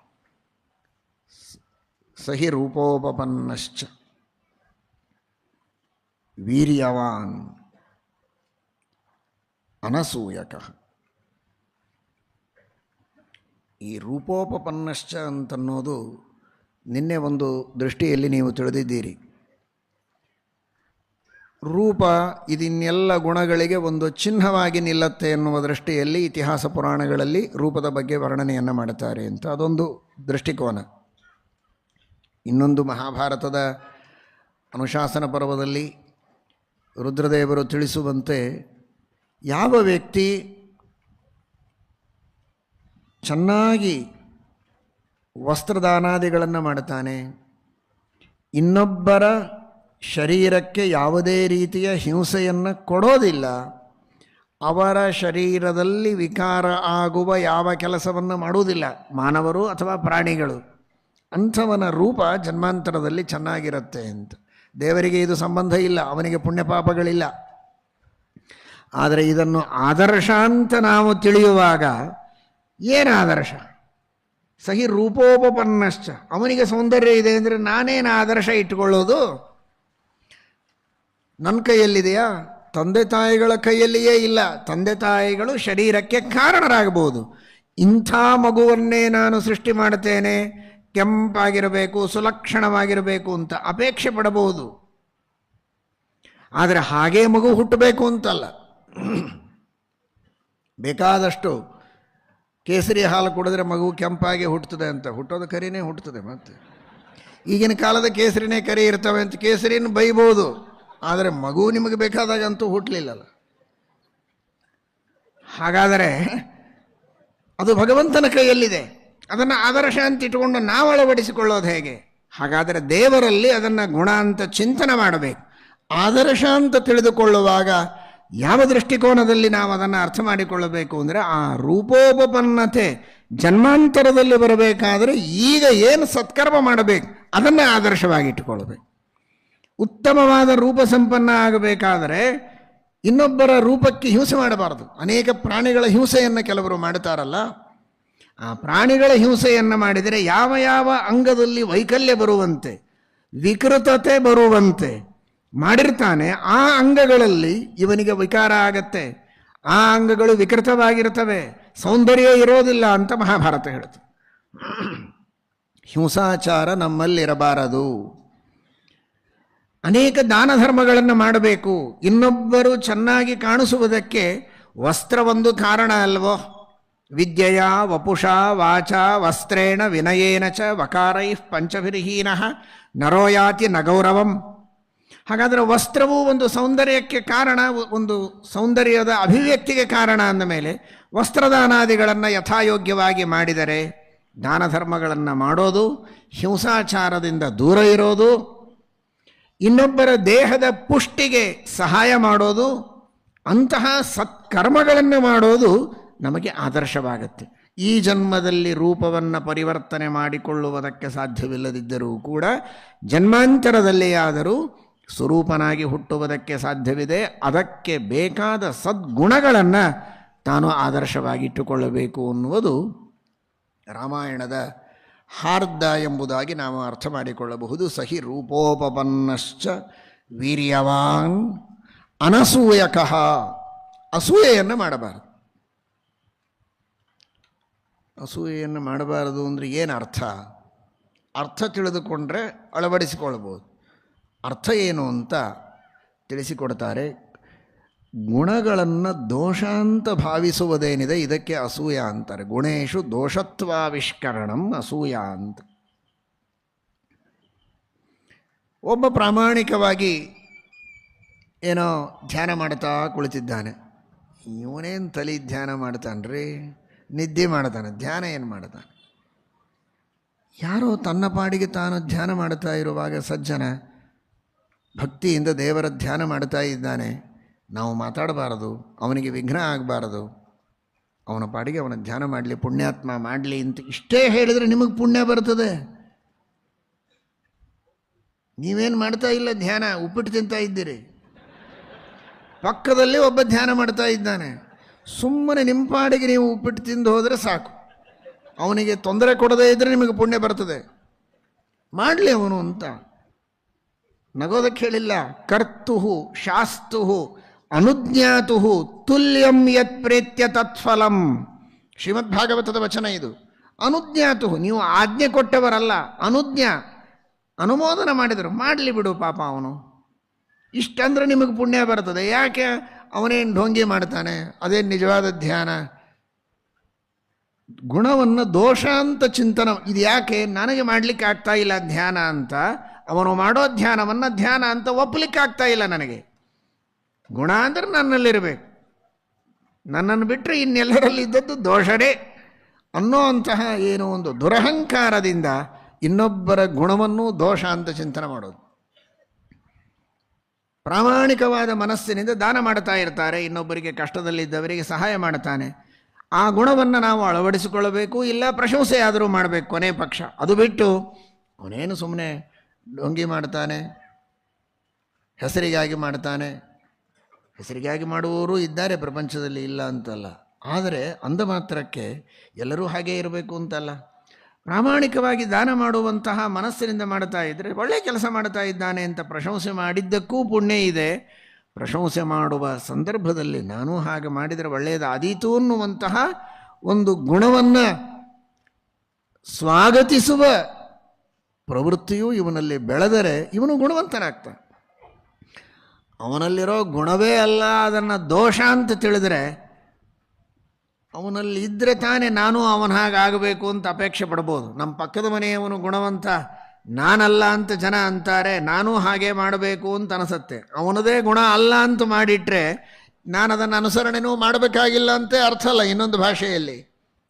ಸಹಿ ರೂಪೋಪಪನ್ನಶ್ಚ ವೀರ್ಯವಾನ್ ಅನಸೂಯಕಃ. ಈ ರೂಪೋಪಪನ್ನಶ್ಚ ಅಂತನ್ನೋದು ನಿನ್ನೆ ಒಂದು ದೃಷ್ಟಿಯಲ್ಲಿ ನೀವು ತಿಳಿದಿದ್ದೀರಿ. ರೂಪ ಇದನ್ನೆಲ್ಲ ಗುಣಗಳಿಗೆ ಒಂದು ಚಿಹ್ನವಾಗಿ ನಿಲ್ಲತ್ತೆ ಎನ್ನುವ ದೃಷ್ಟಿಯಲ್ಲಿ ಇತಿಹಾಸ ಪುರಾಣಗಳಲ್ಲಿ ರೂಪದ ಬಗ್ಗೆ ವರ್ಣನೆಯನ್ನು ಮಾಡುತ್ತಾರೆ ಅಂತ, ಅದೊಂದು ದೃಷ್ಟಿಕೋನ. ಇನ್ನೊಂದು ಮಹಾಭಾರತದ ಅನುಶಾಸನ ಪರ್ವದಲ್ಲಿ ರುದ್ರದೇವರು ತಿಳಿಸುವಂತೆ, ಯಾವ ವ್ಯಕ್ತಿ ಚೆನ್ನಾಗಿ ವಸ್ತ್ರದಾನಾದಿಗಳನ್ನು ಮಾಡ್ತಾನೆ, ಇನ್ನೊಬ್ಬರ ಶರೀರಕ್ಕೆ ಯಾವುದೇ ರೀತಿಯ ಹಿಂಸೆಯನ್ನು ಕೊಡೋದಿಲ್ಲ, ಅವರ ಶರೀರದಲ್ಲಿ ವಿಕಾರ ಆಗುವ ಯಾವ ಕೆಲಸವನ್ನು ಮಾಡುವುದಿಲ್ಲ, ಮಾನವರು ಅಥವಾ ಪ್ರಾಣಿಗಳು, ಅಂಥವನ ರೂಪ ಜನ್ಮಾಂತರದಲ್ಲಿ ಚೆನ್ನಾಗಿರುತ್ತೆ ಅಂತ. ದೇವರಿಗೆ ಇದು ಸಂಬಂಧ ಇಲ್ಲ, ಅವನಿಗೆ ಪುಣ್ಯಪಾಪಗಳಿಲ್ಲ. ಆದರೆ ಇದನ್ನು ಆದರ್ಶ ಅಂತ ನಾವು ತಿಳಿಯುವಾಗ, ಏನು ಆದರ್ಶ? ಸಹಿ ರೂಪೋಪಪನ್ನಶ್ಚ. ಅವನಿಗೆ ಸೌಂದರ್ಯ ಇದೆ ಅಂದರೆ ನಾನೇನು ಆದರ್ಶ ಇಟ್ಟುಕೊಳ್ಳೋದು? ನನ್ನ ಕೈಯಲ್ಲಿದೆಯಾ? ತಂದೆ ತಾಯಿಗಳ ಕೈಯಲ್ಲಿಯೇ ಇಲ್ಲ. ತಂದೆ ತಾಯಿಗಳು ಶರೀರಕ್ಕೆ ಕಾರಣರಾಗಬಹುದು. ಇಂಥ ಮಗುವನ್ನೇ ನಾನು ಸೃಷ್ಟಿ ಮಾಡುತ್ತೇನೆ, ಕೆಂಪಾಗಿರಬೇಕು, ಸುಲಕ್ಷಣವಾಗಿರಬೇಕು ಅಂತ ಅಪೇಕ್ಷೆ ಪಡಬಹುದು. ಆದರೆ ಹಾಗೇ ಮಗು ಹುಟ್ಟಬೇಕು ಅಂತಲ್ಲ. ಬೇಕಾದಷ್ಟು ಕೇಸರಿ ಹಾಲು ಕುಡಿದ್ರೆ ಮಗು ಕೆಂಪಾಗಿ ಹುಟ್ಟುತ್ತದೆ ಅಂತ, ಹುಟ್ಟೋದು ಕರಿನೇ ಹುಟ್ಟುತ್ತದೆ. ಮತ್ತೆ ಈಗಿನ ಕಾಲದ ಕೇಸರಿನೇ ಕರಿ ಇರ್ತವೆ ಅಂತ ಕೇಸರಿನ ಬೈಬೋದು, ಆದರೆ ಮಗು ನಿಮಗೆ ಬೇಕಾದಾಗಂತೂ ಹುಟ್ಟಲಿಲ್ಲಲ್ಲ. ಹಾಗಾದರೆ ಅದು ಭಗವಂತನ ಕೈಯಲ್ಲಿದೆ. ಅದನ್ನು ಆದರ್ಶ ಅಂತ ಇಟ್ಟುಕೊಂಡು ನಾವು ಅಳವಡಿಸಿಕೊಳ್ಳೋದು ಹೇಗೆ? ಹಾಗಾದರೆ ದೇವರಲ್ಲಿ ಅದನ್ನು ಗುಣ ಅಂತ ಚಿಂತನೆ ಮಾಡಬೇಕು. ಆದರ್ಶ ಅಂತ ತಿಳಿದುಕೊಳ್ಳುವಾಗ ಯಾವ ದೃಷ್ಟಿಕೋನದಲ್ಲಿ ನಾವು ಅದನ್ನು ಅರ್ಥ ಮಾಡಿಕೊಳ್ಳಬೇಕು ಅಂದರೆ, ಆ ರೂಪೋಪನ್ನತೆ ಜನ್ಮಾಂತರದಲ್ಲಿ ಬರಬೇಕಾದರೆ ಈಗ ಏನು ಸತ್ಕರ್ಮ ಮಾಡಬೇಕು ಅದನ್ನು ಆದರ್ಶವಾಗಿಟ್ಟುಕೊಳ್ಳಬೇಕು. ಉತ್ತಮವಾದ ರೂಪ ಸಂಪನ್ನ ಆಗಬೇಕಾದರೆ ಇನ್ನೊಬ್ಬರ ರೂಪಕ್ಕೆ ಹಿಂಸೆ ಮಾಡಬಾರದು. ಅನೇಕ ಪ್ರಾಣಿಗಳ ಹಿಂಸೆಯನ್ನು ಕೆಲವರು ಮಾಡ್ತಾರಲ್ಲ, ಆ ಪ್ರಾಣಿಗಳ ಹಿಂಸೆಯನ್ನು ಮಾಡಿದರೆ ಯಾವ ಯಾವ ಅಂಗದಲ್ಲಿ ವೈಕಲ್ಯ ಬರುವಂತೆ, ವಿಕೃತತೆ ಬರುವಂತೆ ಮಾಡಿರ್ತಾನೆ, ಆ ಅಂಗಗಳಲ್ಲಿ ಇವನಿಗೆ ವಿಕಾರ ಆಗತ್ತೆ, ಆ ಅಂಗಗಳು ವಿಕೃತವಾಗಿರ್ತವೆ, ಸೌಂದರ್ಯ ಇರೋದಿಲ್ಲ ಅಂತ ಮಹಾಭಾರತ ಹೇಳುತ್ತೆ. ಹಿಂಸಾಚಾರ ನಮ್ಮಲ್ಲಿರಬಾರದು. ಅನೇಕ ದಾನ ಧರ್ಮಗಳನ್ನು ಮಾಡಬೇಕು. ಇನ್ನೊಬ್ಬರು ಚೆನ್ನಾಗಿ ಕಾಣಿಸುವುದಕ್ಕೆ ವಸ್ತ್ರ ಒಂದು ಕಾರಣ ಅಲ್ವೋ? ವಿದ್ಯೆಯ ವಪುಷ ವಾಚ ವಸ್ತ್ರೇಣ ವಿನಯೇನ ಚ ವಕಾರೈ ಪಂಚಭಿರ್ಹೀನಃ ನರೋಯಾತಿ ನಗೌರವಂ. ಹಾಗಾದರೆ ವಸ್ತ್ರವು ಒಂದು ಸೌಂದರ್ಯಕ್ಕೆ ಕಾರಣ, ಒಂದು ಸೌಂದರ್ಯದ ಅಭಿವ್ಯಕ್ತಿಗೆ ಕಾರಣ ಅಂದ ಮೇಲೆ ವಸ್ತ್ರದಾನಾದಿಗಳನ್ನು ಯಥಾಯೋಗ್ಯವಾಗಿ ಮಾಡಿದರೆ, ದಾನ ಧರ್ಮಗಳನ್ನು ಮಾಡೋದು, ಹಿಂಸಾಚಾರದಿಂದ ದೂರ ಇರೋದು, ಇನ್ನೊಬ್ಬರ ದೇಹದ ಪುಷ್ಟಿಗೆ ಸಹಾಯ ಮಾಡೋದು, ಅಂತಹ ಸತ್ಕರ್ಮಗಳನ್ನು ಮಾಡೋದು ನಮಗೆ ಆದರ್ಶವಾಗುತ್ತೆ. ಈ ಜನ್ಮದಲ್ಲಿ ರೂಪವನ್ನು ಪರಿವರ್ತನೆ ಮಾಡಿಕೊಳ್ಳುವುದಕ್ಕೆ ಸಾಧ್ಯವಿಲ್ಲದಿದ್ದರೂ ಕೂಡ ಜನ್ಮಾಂತರದಲ್ಲಿ ಆದರೂ ಸ್ವರೂಪನಾಗಿ ಹುಟ್ಟುವುದಕ್ಕೆ ಸಾಧ್ಯವಿದೆ. ಅದಕ್ಕೆ ಬೇಕಾದ ಸದ್ಗುಣಗಳನ್ನು ತಾನು ಆದರ್ಶವಾಗಿಟ್ಟುಕೊಳ್ಳಬೇಕು ಅನ್ನುವುದು ರಾಮಾಯಣದ ಹಾರ್ದ ಎಂಬುದಾಗಿ ನಾವು ಅರ್ಥ ಮಾಡಿಕೊಳ್ಳಬಹುದು. ಸಹಿ ರೂಪೋಪನ್ನಶ್ಚ ವೀರ್ಯವಾನ್ ಅನಸೂಯಕಃ. ಅಸೂಯೆಯನ್ನು ಮಾಡಬಾರದು. ಅಸೂಯೆಯನ್ನು ಮಾಡಬಾರದು ಅಂದರೆ ಏನು ಅರ್ಥ? ಅರ್ಥ ತಿಳಿದುಕೊಂಡ್ರೆ ಅಳವಡಿಸಿಕೊಳ್ಬೋದು. ಅರ್ಥ ಏನು ಅಂತ ತಿಳಿಸಿಕೊಡ್ತಾರೆ. ಗುಣಗಳನ್ನು ದೋಷ ಅಂತ ಭಾವಿಸುವುದೇನಿದೆ ಇದಕ್ಕೆ ಅಸೂಯ ಅಂತಾರೆ. ಗುಣೇಶು ದೋಷತ್ವಾವಿಷ್ಕರಣಂ ಅಸೂಯ ಅಂತ. ಒಬ್ಬ ಪ್ರಾಮಾಣಿಕವಾಗಿ ಏನೋ ಧ್ಯಾನ ಮಾಡ್ತಾ ಕುಳಿತಿದ್ದಾನೆ. ಇವನೇನು ತಲೆ ಧ್ಯಾನ ಮಾಡ್ತಾನ್ರಿ, ನಿದ್ದೆ ಮಾಡ್ತಾನೆ, ಧ್ಯಾನ ಏನು ಮಾಡ್ತಾನೆ? ಯಾರೋ ತನ್ನ ಪಾಡಿಗೆ ತಾನು ಧ್ಯಾನ ಮಾಡ್ತಾ ಇರುವಾಗ ಸಜ್ಜನ ಭಕ್ತಿಯಿಂದ ದೇವರ ಧ್ಯಾನ ಮಾಡ್ತಾ ಇದ್ದಾನೆ. ನಾವು ಮಾತಾಡಬಾರದು, ಅವನಿಗೆ ವಿಘ್ನ ಆಗಬಾರದು, ಅವನ ಪಾಡಿಗೆ ಅವನ ಧ್ಯಾನ ಮಾಡಲಿ, ಪುಣ್ಯಾತ್ಮ ಮಾಡಲಿ ಅಂತ ಇಷ್ಟೇ ಹೇಳಿದರೆ ನಿಮಗೆ ಪುಣ್ಯ ಬರ್ತದೆ. ನೀವೇನು ಮಾಡ್ತಾ ಇಲ್ಲ ಧ್ಯಾನ, ಉಪ್ಪಿಟ್ಟು ತಿಂತಾ ಇದ್ದೀರಿ. ಪಕ್ಕದಲ್ಲಿ ಒಬ್ಬ ಧ್ಯಾನ ಮಾಡ್ತಾ ಇದ್ದಾನೆ. ಸುಮ್ಮನೆ ನಿಮ್ಮ ಪಾಡಿಗೆ ನೀವು ಉಪ್ಪಿಟ್ಟು ತಿಂದು ಹೋದರೆ ಸಾಕು, ಅವನಿಗೆ ತೊಂದರೆ ಕೊಡದೇ ಇದ್ದರೆ ನಿಮಗೆ ಪುಣ್ಯ ಬರ್ತದೆ. ಮಾಡಲಿ ಅವನು ಅಂತ ನಗೋದಕ್ಕೆ ಹೇಳಿಲ್ಲ. ಕರ್ತು ಶಾಸ್ತು ಅನುಜ್ಞಾತು ತುಲ್ಯಂ ಯತ್ ಪ್ರೇತ್ಯ ತತ್ಫಲಂ. ಶ್ರೀಮದ್ ಭಾಗವತದ ವಚನ ಇದು. ಅನುಜ್ಞಾತು, ನೀವು ಆಜ್ಞೆ ಕೊಟ್ಟವರಲ್ಲ, ಅನುಜ್ಞಾ, ಅನುಮೋದನ ಮಾಡಿದರು. ಮಾಡಲಿ ಬಿಡು ಪಾಪ, ಅವನು ಇಷ್ಟಂದ್ರೆ ನಿಮಗೆ ಪುಣ್ಯ ಬರ್ತದೆ. ಯಾಕೆ? ಅವನೇನು ಢೋಂಗಿ ಮಾಡ್ತಾನೆ, ಅದೇನು ನಿಜವಾದ ಧ್ಯಾನ? ಗುಣವನ್ನು ದೋಷ ಅಂತ ಚಿಂತನ. ಇದು ಯಾಕೆ? ನನಗೆ ಮಾಡಲಿಕ್ಕೆ ಆಗ್ತಾ ಇಲ್ಲ ಧ್ಯಾನ ಅಂತ, ಅವನು ಮಾಡೋ ಧ್ಯಾನವನ್ನು ಧ್ಯಾನ ಅಂತ ಒಪ್ಪಲಿಕ್ಕೆ ಆಗ್ತಾ ಇಲ್ಲ ನನಗೆ. ಗುಣ ಅಂದರೆ ನನ್ನಲ್ಲಿರಬೇಕು, ನನ್ನನ್ನು ಬಿಟ್ಟರೆ ಇನ್ನೆಲ್ಲರಲ್ಲಿ ಇದ್ದದ್ದು ದೋಷನೇ ಅನ್ನೋ ಅಂತಹ ಏನೋ ಒಂದು ದುರಹಂಕಾರದಿಂದ ಇನ್ನೊಬ್ಬರ ಗುಣವನ್ನು ದೋಷ ಅಂತ ಚಿಂತನೆ ಮಾಡೋದು. ಪ್ರಾಮಾಣಿಕವಾದ ಮನಸ್ಸಿನಿಂದ ದಾನ ಮಾಡ್ತಾ ಇರ್ತಾರೆ, ಇನ್ನೊಬ್ಬರಿಗೆ ಕಷ್ಟದಲ್ಲಿದ್ದವರಿಗೆ ಸಹಾಯ ಮಾಡ್ತಾನೆ. ಆ ಗುಣವನ್ನು ನಾವು ಅಳವಡಿಸಿಕೊಳ್ಳಬೇಕು. ಇಲ್ಲ ಪ್ರಶಂಸೆ ಆದರೂ ಮಾಡಬೇಕು ಕೊನೆ ಪಕ್ಷ. ಅದು ಬಿಟ್ಟು ಅವನೇನು ಸುಮ್ಮನೆ ಡೊಂಗಿ ಮಾಡ್ತಾನೆ, ಹೆಸರಿಗಾಗಿ ಮಾಡ್ತಾನೆ. ಹೆಸರಿಗಾಗಿ ಮಾಡುವವರು ಇದ್ದಾರೆ ಪ್ರಪಂಚದಲ್ಲಿ, ಇಲ್ಲ ಅಂತಲ್ಲ. ಆದರೆ ಅಂದ ಮಾತ್ರಕ್ಕೆ ಎಲ್ಲರೂ ಹಾಗೇ ಇರಬೇಕು ಅಂತಲ್ಲ. ಪ್ರಾಮಾಣಿಕವಾಗಿ ದಾನ ಮಾಡುವಂತಹ ಮನಸ್ಸಿನಿಂದ ಮಾಡ್ತಾ ಇದ್ದರೆ ಒಳ್ಳೆಯ ಕೆಲಸ ಮಾಡ್ತಾ ಇದ್ದಾನೆ ಅಂತ ಪ್ರಶಂಸೆ ಮಾಡಿದ್ದಕ್ಕೂ ಪುಣ್ಯ ಇದೆ. ಪ್ರಶಂಸೆ ಮಾಡುವ ಸಂದರ್ಭದಲ್ಲಿ ನಾನು ಹಾಗೆ ಮಾಡಿದರೆ ಒಳ್ಳೆಯದಾದೀತು ಅನ್ನುವಂತಹ ಒಂದು ಗುಣವನ್ನು ಸ್ವಾಗತಿಸುವ ಪ್ರವೃತ್ತಿಯು ಇವನಲ್ಲಿ ಬೆಳೆದರೆ ಇವನು ಗುಣವಂತನಾಗ್ತಾನೆ. ಅವನಲ್ಲಿರೋ ಗುಣವೇ ಅಲ್ಲ, ಅದನ್ನು ದೋಷ ಅಂತ ತಿಳಿದರೆ ಅವನಲ್ಲಿ ಇದ್ದರೆ ತಾನೇ ನಾನು ಅವನ ಹಾಗಾಗಬೇಕು ಅಂತ ಅಪೇಕ್ಷೆ ಪಡ್ಬೋದು. ನಮ್ಮ ಪಕ್ಕದ ಮನೆಯವನು ಗುಣವಂತ, ನಾನಲ್ಲ ಅಂತ ಜನ ಅಂತಾರೆ, ನಾನು ಹಾಗೆ ಮಾಡಬೇಕು ಅಂತ ಅನಿಸುತ್ತೆ. ಅವನದೇ ಗುಣ ಅಲ್ಲ ಅಂತ ಮಾಡಿಟ್ರೆ ನಾನು ಅದನ್ನು ಅನುಸರಣೆನೂ ಮಾಡಬೇಕಾಗಿಲ್ಲ ಅಂತ ಅರ್ಥ ಅಲ್ಲ ಇನ್ನೊಂದು ಭಾಷೆಯಲ್ಲಿ.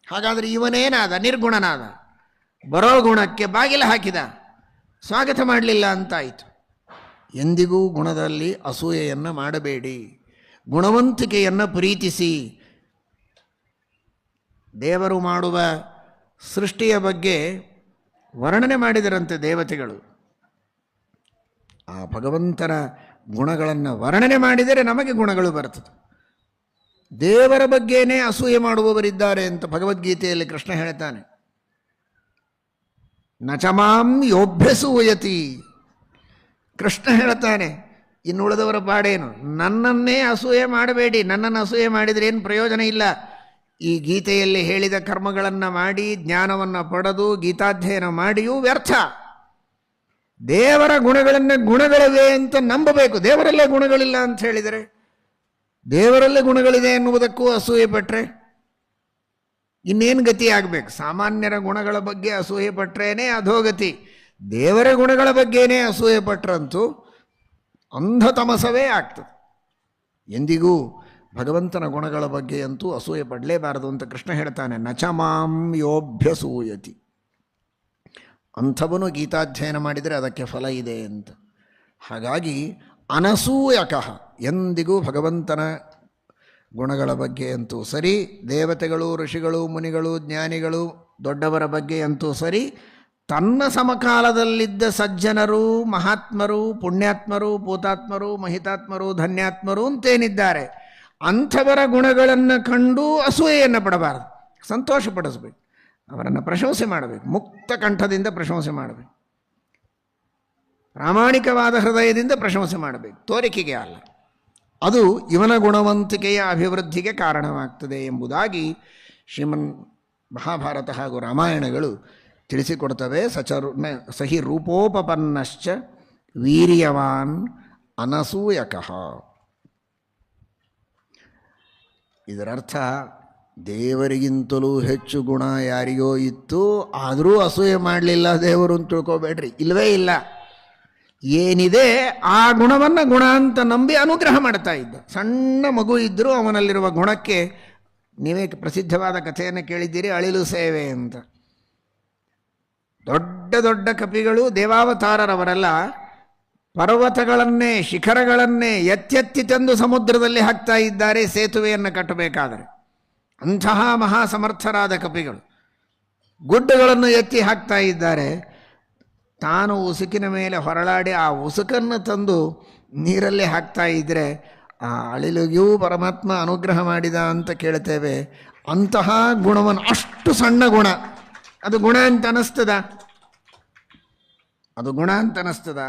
ಹಾಗಾದರೆ ಇವನೇನಾದ? ನಿರ್ಗುಣನಾದ. ಬರೋ ಗುಣಕ್ಕೆ ಬಾಗಿಲು ಹಾಕಿದ, ಸ್ವಾಗತ ಮಾಡಲಿಲ್ಲ ಅಂತಾಯಿತು. ಎಂದಿಗೂ ಗುಣದಲ್ಲಿ ಅಸೂಯೆಯನ್ನು ಮಾಡಬೇಡಿ, ಗುಣವಂತಿಕೆಯನ್ನು ಪ್ರೀತಿಸಿ. ದೇವರು ಮಾಡುವ ಸೃಷ್ಟಿಯ ಬಗ್ಗೆ ವರ್ಣನೆ ಮಾಡಿದರಂತೆ ದೇವತೆಗಳು. ಆ ಭಗವಂತನ ಗುಣಗಳನ್ನು ವರ್ಣನೆ ಮಾಡಿದರೆ ನಮಗೆ ಗುಣಗಳು ಬರ್ತದೆ. ದೇವರ ಬಗ್ಗೆನೇ ಅಸೂಯೆ ಮಾಡುವವರಿದ್ದಾರೆ ಅಂತ ಭಗವದ್ಗೀತೆಯಲ್ಲಿ ಕೃಷ್ಣ ಹೇಳ್ತಾನೆ. ನಚಮಾಂ ಯೋಭ್ಯಸೂಯತಿ. ಕೃಷ್ಣ ಹೇಳ್ತಾನೆ, ಇನ್ನುಳಿದವರ ಪಾಡೇನು, ನನ್ನನ್ನೇ ಅಸೂಯೆ ಮಾಡಬೇಡಿ. ನನ್ನನ್ನು ಅಸೂಯೆ ಮಾಡಿದರೆ ಏನು ಪ್ರಯೋಜನ ಇಲ್ಲ. ಈ ಗೀತೆಯಲ್ಲಿ ಹೇಳಿದ ಕರ್ಮಗಳನ್ನು ಮಾಡಿ ಜ್ಞಾನವನ್ನು ಪಡೆದು ಗೀತಾಧ್ಯಯನ ಮಾಡಿಯೂ ವ್ಯರ್ಥ. ದೇವರ ಗುಣಗಳನ್ನು ಗುಣಗಳಿವೆ ಅಂತ ನಂಬಬೇಕು. ದೇವರಲ್ಲೇ ಗುಣಗಳಿಲ್ಲ ಅಂತ ಹೇಳಿದರೆ, ದೇವರಲ್ಲೇ ಗುಣಗಳಿದೆ ಎನ್ನುವುದಕ್ಕೂ ಅಸೂಯೆ ಪಟ್ಟರೆ ಇನ್ನೇನು ಗತಿ ಆಗಬೇಕು? ಸಾಮಾನ್ಯರ ಗುಣಗಳ ಬಗ್ಗೆ ಅಸೂಯೆ ಪಟ್ಟರೇನೆ ಅಧೋಗತಿ. ದೇವರ ಗುಣಗಳ ಬಗ್ಗೆನೇ ಅಸೂಯೆ ಪಟ್ಟರಂತೂ ಅಂಧತಮಸವೇ ಆಗ್ತದೆ. ಎಂದಿಗೂ ಭಗವಂತನ ಗುಣಗಳ ಬಗ್ಗೆ ಅಂತೂ ಅಸೂಯೆ ಪಡಲೇಬಾರದು ಅಂತ ಕೃಷ್ಣ ಹೇಳ್ತಾನೆ. ನಚಮಾಂ ಯೋಭ್ಯಸೂಯತಿ. ಅಂಥವನು ಗೀತಾಧ್ಯಯನ ಮಾಡಿದರೆ ಅದಕ್ಕೆ ಫಲ ಇದೆ ಅಂತ. ಹಾಗಾಗಿ ಅನಸೂಯಕಃ, ಎಂದಿಗೂ ಭಗವಂತನ ಗುಣಗಳ ಬಗ್ಗೆ ಅಂತೂ ಸರಿ, ದೇವತೆಗಳು, ಋಷಿಗಳು, ಮುನಿಗಳು, ಜ್ಞಾನಿಗಳು, ದೊಡ್ಡವರ ಬಗ್ಗೆ ಅಂತೂ ಸರಿ, ತನ್ನ ಸಮಕಾಲದಲ್ಲಿದ್ದ ಸಜ್ಜನರು, ಮಹಾತ್ಮರು, ಪುಣ್ಯಾತ್ಮರು, ಭೂತಾತ್ಮರು, ಮಹಿತಾತ್ಮರು, ಧನ್ಯಾತ್ಮರು ಅಂತೇನಿದ್ದಾರೆ, ಅಂಥವರ ಗುಣಗಳನ್ನು ಕಂಡು ಅಸೂಯೆಯನ್ನು ಪಡಬಾರದು, ಸಂತೋಷ ಪಡಿಸಬೇಕು, ಅವರನ್ನು ಪ್ರಶಂಸೆ ಮಾಡಬೇಕು, ಮುಕ್ತ ಕಂಠದಿಂದ ಪ್ರಶಂಸೆ ಮಾಡಬೇಕು, ಪ್ರಾಮಾಣಿಕವಾದ ಹೃದಯದಿಂದ ಪ್ರಶಂಸೆ ಮಾಡಬೇಕು, ತೋರಿಕೆಗೆ ಅಲ್ಲ. ಅದು ಇವನ ಗುಣವಂತಿಕೆಯ ಅಭಿವೃದ್ಧಿಗೆ ಕಾರಣವಾಗ್ತದೆ ಎಂಬುದಾಗಿ ಶ್ರೀಮನ್ ಮಹಾಭಾರತ ಹಾಗೂ ರಾಮಾಯಣಗಳು ತಿಳಿಸಿಕೊಡ್ತವೆ. ಸಹಿ ರೂಪೋಪಪನ್ನಶ್ಚ ವೀರ್ಯವಾನ್ ಅನಸೂಯಕಃ. ಇದರರ್ಥ ದೇವರಿಗಿಂತಲೂ ಹೆಚ್ಚು ಗುಣ ಯಾರಿಗೋ ಇತ್ತು, ಆದರೂ ಅಸೂಯೆ ಮಾಡಲಿಲ್ಲ ದೇವರು ಅಂತ ತಿಳ್ಕೊಬೇಡ್ರಿ. ಇಲ್ಲವೇ ಇಲ್ಲ. ಏನಿದೆ ಆ ಗುಣವನ್ನು ಗುಣ ಅಂತ ನಂಬಿ ಅನುಗ್ರಹ ಮಾಡ್ತಾ ಇದ್ದ. ಸಣ್ಣ ಮಗು ಇದ್ದರೂ ಅವನಲ್ಲಿರುವ ಗುಣಕ್ಕೆ, ನೀವೇ ಪ್ರಸಿದ್ಧವಾದ ಕಥೆಯನ್ನು ಕೇಳಿದ್ದೀರಿ, ಅಳಿಲು ಸೇವೆ ಅಂತ. ದೊಡ್ಡ ದೊಡ್ಡ ಕಪಿಗಳು, ದೇವಾವತಾರರವರೆಲ್ಲ ಪರ್ವತಗಳನ್ನೇ, ಶಿಖರಗಳನ್ನೇ ಎತ್ತೆತ್ತಿ ತಂದು ಸಮುದ್ರದಲ್ಲಿ ಹಾಕ್ತಾ ಇದ್ದಾರೆ ಸೇತುವೆಯನ್ನು ಕಟ್ಟಬೇಕಾದರೆ. ಅಂತಹ ಮಹಾಸಮರ್ಥರಾದ ಕಪಿಗಳು ಗುಡ್ಡಗಳನ್ನು ಎತ್ತಿ ಹಾಕ್ತಾ ಇದ್ದಾರೆ. ತಾನು ಉಸುಕಿನ ಮೇಲೆ ಹೊರಳಾಡಿ ಆ ಉಸುಕನ್ನು ತಂದು ನೀರಲ್ಲಿ ಹಾಕ್ತಾ ಇದ್ದರೆ ಆ ಅಳಿಲಿಗೂ ಪರಮಾತ್ಮ ಅನುಗ್ರಹ ಮಾಡಿದ ಅಂತ ಕೇಳ್ತೇವೆ. ಅಂತಹ ಗುಣವನ್ನು, ಅಷ್ಟು ಸಣ್ಣ ಗುಣ, ಅದು ಗುಣ ಅಂತ ಅನ್ನಿಸ್ತದ? ಅದು ಗುಣ ಅಂತ ಅನ್ನಿಸ್ತದ?